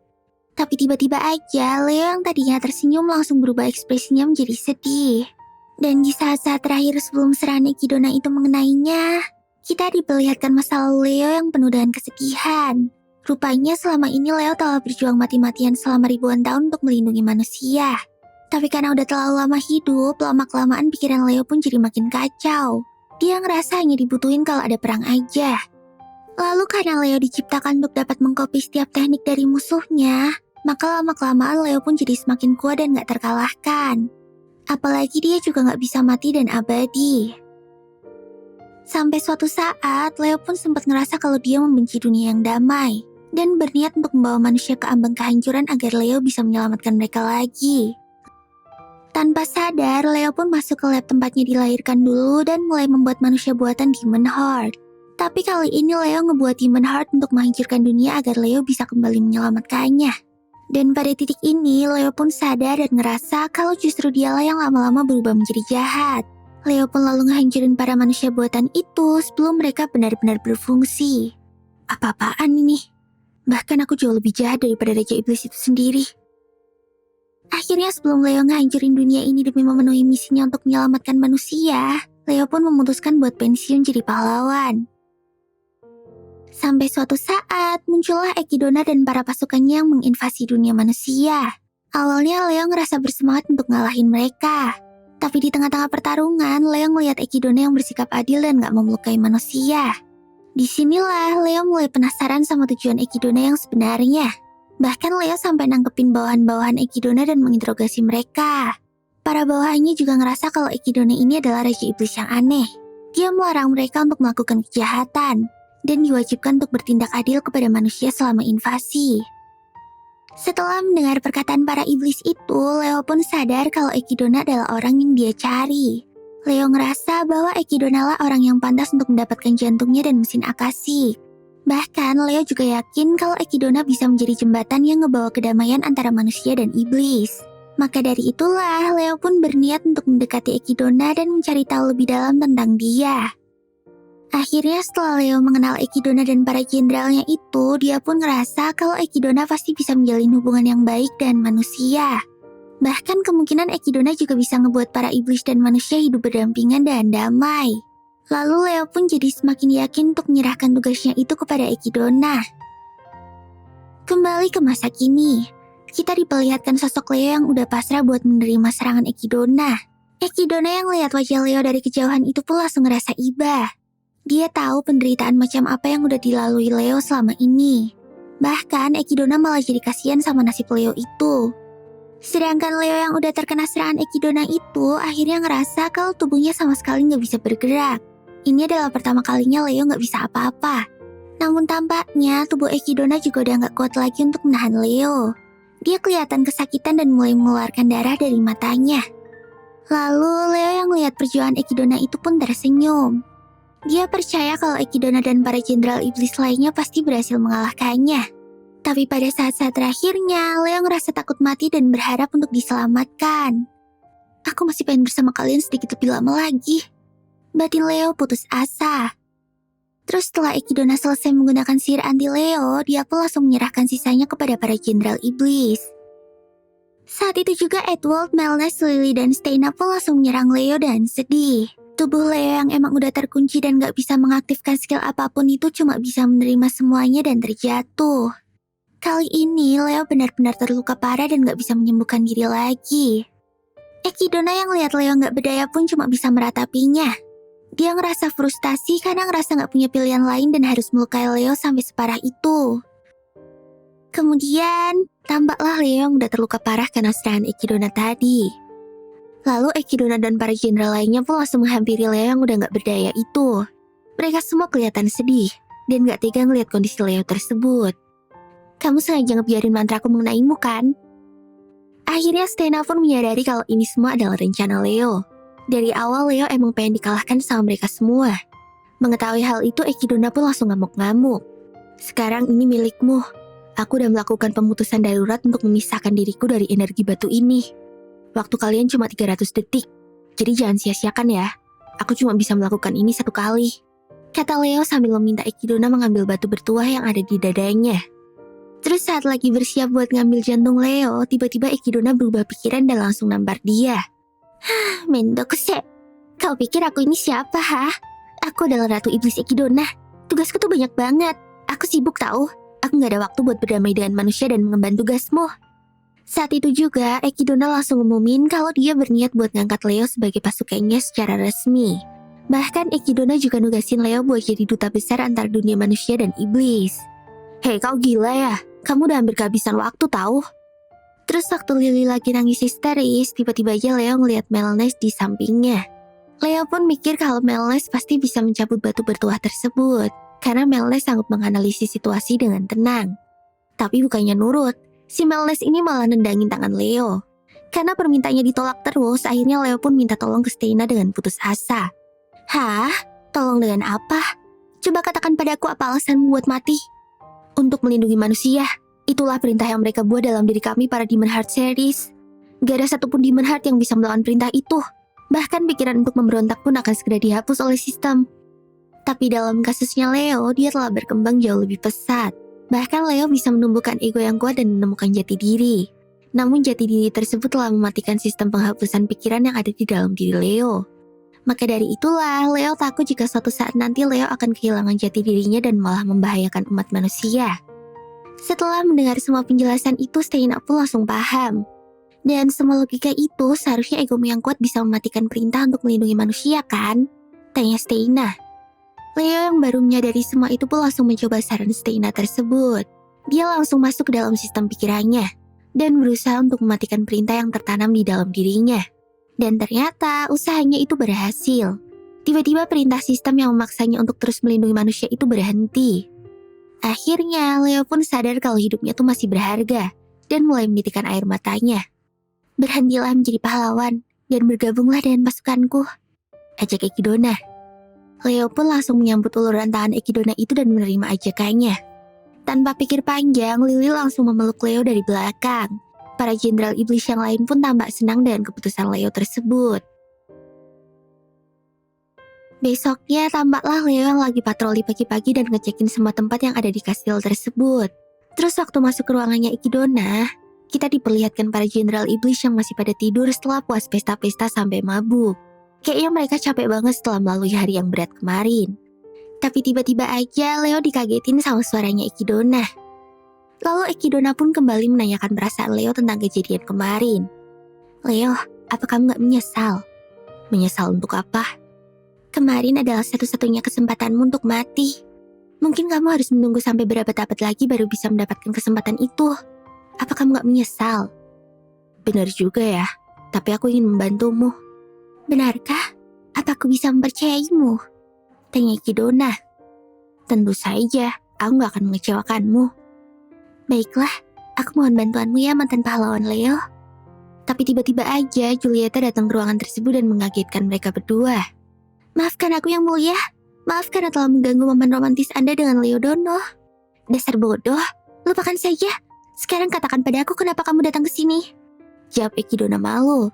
Tapi tiba-tiba aja, Leo yang tadinya tersenyum langsung berubah ekspresinya menjadi sedih. Dan di saat-saat terakhir sebelum serangan Ekidona itu mengenainya, kita diperlihatkan masa lalu Leo yang penuh dengan kesedihan. Rupanya selama ini Leo telah berjuang mati-matian selama ribuan tahun untuk melindungi manusia. Tapi karena udah terlalu lama hidup, lama-kelamaan pikiran Leo pun jadi makin kacau. Dia ngerasa hanya dibutuhin kalau ada perang aja. Lalu karena Leo diciptakan untuk dapat mengkopi setiap teknik dari musuhnya, maka lama-kelamaan Leo pun jadi semakin kuat dan gak terkalahkan. Apalagi dia juga gak bisa mati dan abadi. Sampai suatu saat, Leo pun sempat ngerasa kalau dia membenci dunia yang damai dan berniat untuk membawa manusia ke ambang kehancuran agar Leo bisa menyelamatkan mereka lagi. Tanpa sadar, Leo pun masuk ke lab tempatnya dilahirkan dulu dan mulai membuat manusia buatan Demon Heart. Tapi kali ini Leo ngebuat Demon Heart untuk menghancurkan dunia agar Leo bisa kembali menyelamatkannya. Dan pada titik ini, Leo pun sadar dan ngerasa kalau justru dialah yang lama-lama berubah menjadi jahat. Leo pun lalu ngehancurin para manusia buatan itu sebelum mereka benar-benar berfungsi. Apa-apaan ini? Bahkan aku jauh lebih jahat daripada Raja Iblis itu sendiri. Akhirnya sebelum Leo ngehancurin dunia ini demi memenuhi misinya untuk menyelamatkan manusia, Leo pun memutuskan buat pensiun jadi pahlawan. Sampai suatu saat, muncullah Ekidona dan para pasukannya yang menginvasi dunia manusia. Awalnya Leo ngerasa bersemangat untuk ngalahin mereka. Tapi di tengah-tengah pertarungan, Leo melihat Ekidona yang bersikap adil dan gak memelukai manusia. Disinilah Leo mulai penasaran sama tujuan Ekidona yang sebenarnya. Bahkan Leo sampai nangkepin bawahan-bawahan Ekidona dan menginterogasi mereka. Para bawahannya juga ngerasa kalau Ekidona ini adalah Raja Iblis yang aneh. Dia melarang mereka untuk melakukan kejahatan dan diwajibkan untuk bertindak adil kepada manusia selama invasi. Setelah mendengar perkataan para iblis itu, Leo pun sadar kalau Ekidona adalah orang yang dia cari. Leo ngerasa bahwa Ekidona lah orang yang pantas untuk mendapatkan jantungnya dan mesin akasik. Bahkan Leo juga yakin kalau Ekidona bisa menjadi jembatan yang ngebawa kedamaian antara manusia dan iblis. Maka dari itulah Leo pun berniat untuk mendekati Ekidona dan mencari tahu lebih dalam tentang dia. Akhirnya setelah Leo mengenal Ekidona dan para jenderalnya itu, dia pun ngerasa kalau Ekidona pasti bisa menjalin hubungan yang baik dengan manusia. Bahkan kemungkinan Ekidona juga bisa ngebuat para iblis dan manusia hidup berdampingan dan damai. Lalu Leo pun jadi semakin yakin untuk menyerahkan tugasnya itu kepada Ekidona. Kembali ke masa kini, kita diperlihatkan sosok Leo yang udah pasrah buat menerima serangan Ekidona. Ekidona yang lihat wajah Leo dari kejauhan itu pun langsung ngerasa iba. Dia tahu penderitaan macam apa yang udah dilalui Leo selama ini. Bahkan Ekidona malah jadi kasihan sama nasib Leo itu. Sedangkan Leo yang udah terkena serangan Ekidona itu akhirnya ngerasa kalau tubuhnya sama sekali gak bisa bergerak. Ini adalah pertama kalinya Leo gak bisa apa-apa. Namun tampaknya tubuh Ekidona juga udah gak kuat lagi untuk menahan Leo. Dia kelihatan kesakitan dan mulai mengeluarkan darah dari matanya. Lalu Leo yang lihat perjuangan Ekidona itu pun tersenyum. Dia percaya kalau Ekidona dan para jenderal iblis lainnya pasti berhasil mengalahkannya. Tapi pada saat-saat terakhirnya, Leo ngerasa takut mati dan berharap untuk diselamatkan. Aku masih pengen bersama kalian sedikit lebih lama lagi. Batin Leo putus asa. Terus setelah Ekidona selesai menggunakan sihir anti Leo, dia pun langsung menyerahkan sisanya kepada para jenderal iblis. Saat itu juga Edward, Melnes, Lily, dan Steina pun langsung menyerang Leo dan sedih. Tubuh Leo yang emang udah terkunci dan gak bisa mengaktifkan skill apapun itu cuma bisa menerima semuanya dan terjatuh. Kali ini Leo benar-benar terluka parah dan gak bisa menyembuhkan diri lagi. Ekidona yang lihat Leo gak berdaya pun cuma bisa meratapinya. Dia ngerasa frustasi karena ngerasa gak punya pilihan lain dan harus melukai Leo sampai separah itu. Kemudian, tampaklah Leo yang udah terluka parah karena serangan Ekidona tadi. Lalu Ekidona dan para jenderal lainnya pun langsung menghampiri Leo yang udah gak berdaya itu. Mereka semua kelihatan sedih. dan gak tega ngeliat kondisi Leo tersebut. Kamu sengaja ngebiarin mantraku mengenaimu kan? Akhirnya Stena pun menyadari kalau ini semua adalah rencana Leo. Dari awal Leo emang pengen dikalahkan sama mereka semua. Mengetahui hal itu Ekidona pun langsung ngamuk-ngamuk. Sekarang ini milikmu. Aku udah melakukan pemutusan darurat untuk memisahkan diriku dari energi batu ini. Waktu kalian cuma 300 detik. Jadi jangan sia-siakan ya. Aku cuma bisa melakukan ini 1 kali. Kata Leo sambil meminta Ekidona mengambil batu bertuah yang ada di dadanya. Terus saat lagi bersiap buat ngambil jantung Leo, tiba-tiba Ekidona berubah pikiran dan langsung nampar dia. Hah, Mendokuse. Kau pikir aku ini siapa, ha? Aku adalah Ratu Iblis Ekidona. Tugasku tuh banyak banget. Aku sibuk tahu. Aku gak ada waktu buat berdamai dengan manusia dan mengemban tugasmu. Saat itu juga, Ekidona langsung ngumumin kalau dia berniat buat ngangkat Leo sebagai pasukannya secara resmi. Bahkan Ekidona juga nugasin Leo buat jadi duta besar antar dunia manusia dan iblis. Hei, kau gila ya? Kamu udah hampir kehabisan waktu tahu. Terus waktu Lily lagi nangis histeris, tiba-tiba aja Leo ngeliat Melnes di sampingnya. Leo pun mikir kalau Melnes pasti bisa mencabut batu bertuah tersebut, karena Melnes sanggup menganalisis situasi dengan tenang. Tapi bukannya nurut, si Melnes ini malah nendangin tangan Leo. Karena permintaannya ditolak terus, akhirnya Leo pun minta tolong ke Stena dengan putus asa. Hah? Tolong dengan apa? Coba katakan padaku apa alasanmu buat mati? Untuk melindungi manusia. Itulah perintah yang mereka buat dalam diri kami para Demon Heart series. Gak ada satupun Demon Heart yang bisa melawan perintah itu. Bahkan pikiran untuk memberontak pun akan segera dihapus oleh sistem. Tapi dalam kasusnya Leo, dia telah berkembang jauh lebih pesat. Bahkan Leo bisa menumbuhkan ego yang kuat dan menemukan jati diri. Namun jati diri tersebut telah mematikan sistem penghapusan pikiran yang ada di dalam diri Leo. Maka dari itulah, Leo takut jika suatu saat nanti Leo akan kehilangan jati dirinya dan malah membahayakan umat manusia. Setelah mendengar semua penjelasan itu, Stena pun langsung paham. Dan semua logika itu seharusnya egomu yang kuat bisa mematikan perintah untuk melindungi manusia kan? Tanya Stena. Leo yang baru menyadari semua itu pun langsung mencoba saran Stena tersebut. Dia langsung masuk ke dalam sistem pikirannya dan berusaha untuk mematikan perintah yang tertanam di dalam dirinya. Dan ternyata usahanya itu berhasil. Tiba-tiba perintah sistem yang memaksanya untuk terus melindungi manusia itu berhenti. Akhirnya Leo pun sadar kalau hidupnya tuh masih berharga dan mulai menitikkan air matanya. Berhentilah menjadi pahlawan dan bergabunglah dengan pasukanku, ajak Ekidona. Leo pun langsung menyambut uluran tangan Ekidona itu dan menerima ajakannya. Tanpa pikir panjang, Lily langsung memeluk Leo dari belakang. Para jenderal iblis yang lain pun tampak senang dengan keputusan Leo tersebut. Besoknya tampaklah Leo yang lagi patroli pagi-pagi dan ngecekin semua tempat yang ada di kastil tersebut. Terus waktu masuk ke ruangannya Ekidona, kita diperlihatkan para jenderal iblis yang masih pada tidur setelah puas pesta-pesta sampai mabuk. Kayaknya mereka capek banget setelah melalui hari yang berat kemarin. Tapi tiba-tiba aja Leo dikagetin sama suaranya Ekidona. Lalu Ekidona pun kembali menanyakan perasaan Leo tentang kejadian kemarin. Leo, apa kamu gak menyesal? Menyesal untuk apa? Kemarin adalah satu-satunya kesempatanmu untuk mati. Mungkin kamu harus menunggu sampai berabad-abad lagi baru bisa mendapatkan kesempatan itu. Apa kamu gak menyesal? Benar juga ya, tapi aku ingin membantumu. Benarkah? Apa aku bisa mempercayaimu? Tanya Ekidona. Tentu saja, aku gak akan mengecewakanmu. Baiklah, aku mohon bantuanmu ya mantan pahlawan Leo. Tapi tiba-tiba aja Julieta datang ke ruangan tersebut dan mengagetkan mereka berdua. Maafkan aku yang mulia. Maaf karena telah mengganggu momen romantis Anda dengan Leo Dono. Dasar bodoh, lupakan saja. Sekarang katakan pada aku kenapa kamu datang ke sini. Jawab Ekidona malu.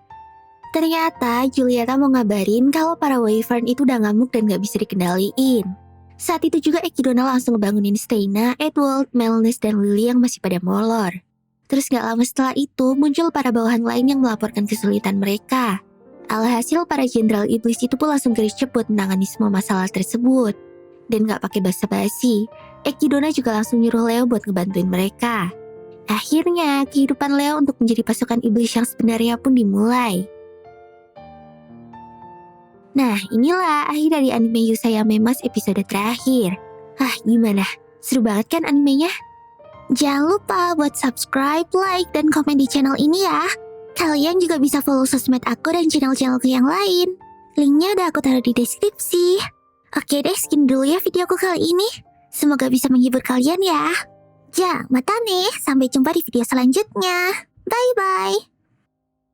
Ternyata Julieta mau ngabarin kalau para Wyvern itu udah ngamuk dan gak bisa dikendaliin. Saat itu juga Ekidona langsung ngebangunin Stena, Edward, Melnes, dan Lily yang masih pada molor. Terus gak lama setelah itu muncul para bawahan lain yang melaporkan kesulitan mereka. Alhasil para jenderal iblis itu pun langsung gercep buat menangani semua masalah tersebut. Dan gak pakai basa-basi, Ekidona juga langsung nyuruh Leo buat ngebantuin mereka. Akhirnya kehidupan Leo untuk menjadi pasukan iblis yang sebenarnya pun dimulai. Nah, inilah akhir dari anime Yusayame Mas episode terakhir. Gimana? Seru banget kan animenya? Jangan lupa buat subscribe, like, dan komen di channel ini ya. Kalian juga bisa follow sosmed aku dan channel-channelku yang lain. Linknya udah aku taruh di deskripsi. Oke deh, sekian dulu ya videoku kali ini. Semoga bisa menghibur kalian ya. Ya, mata nih. Sampai jumpa di video selanjutnya. Bye-bye.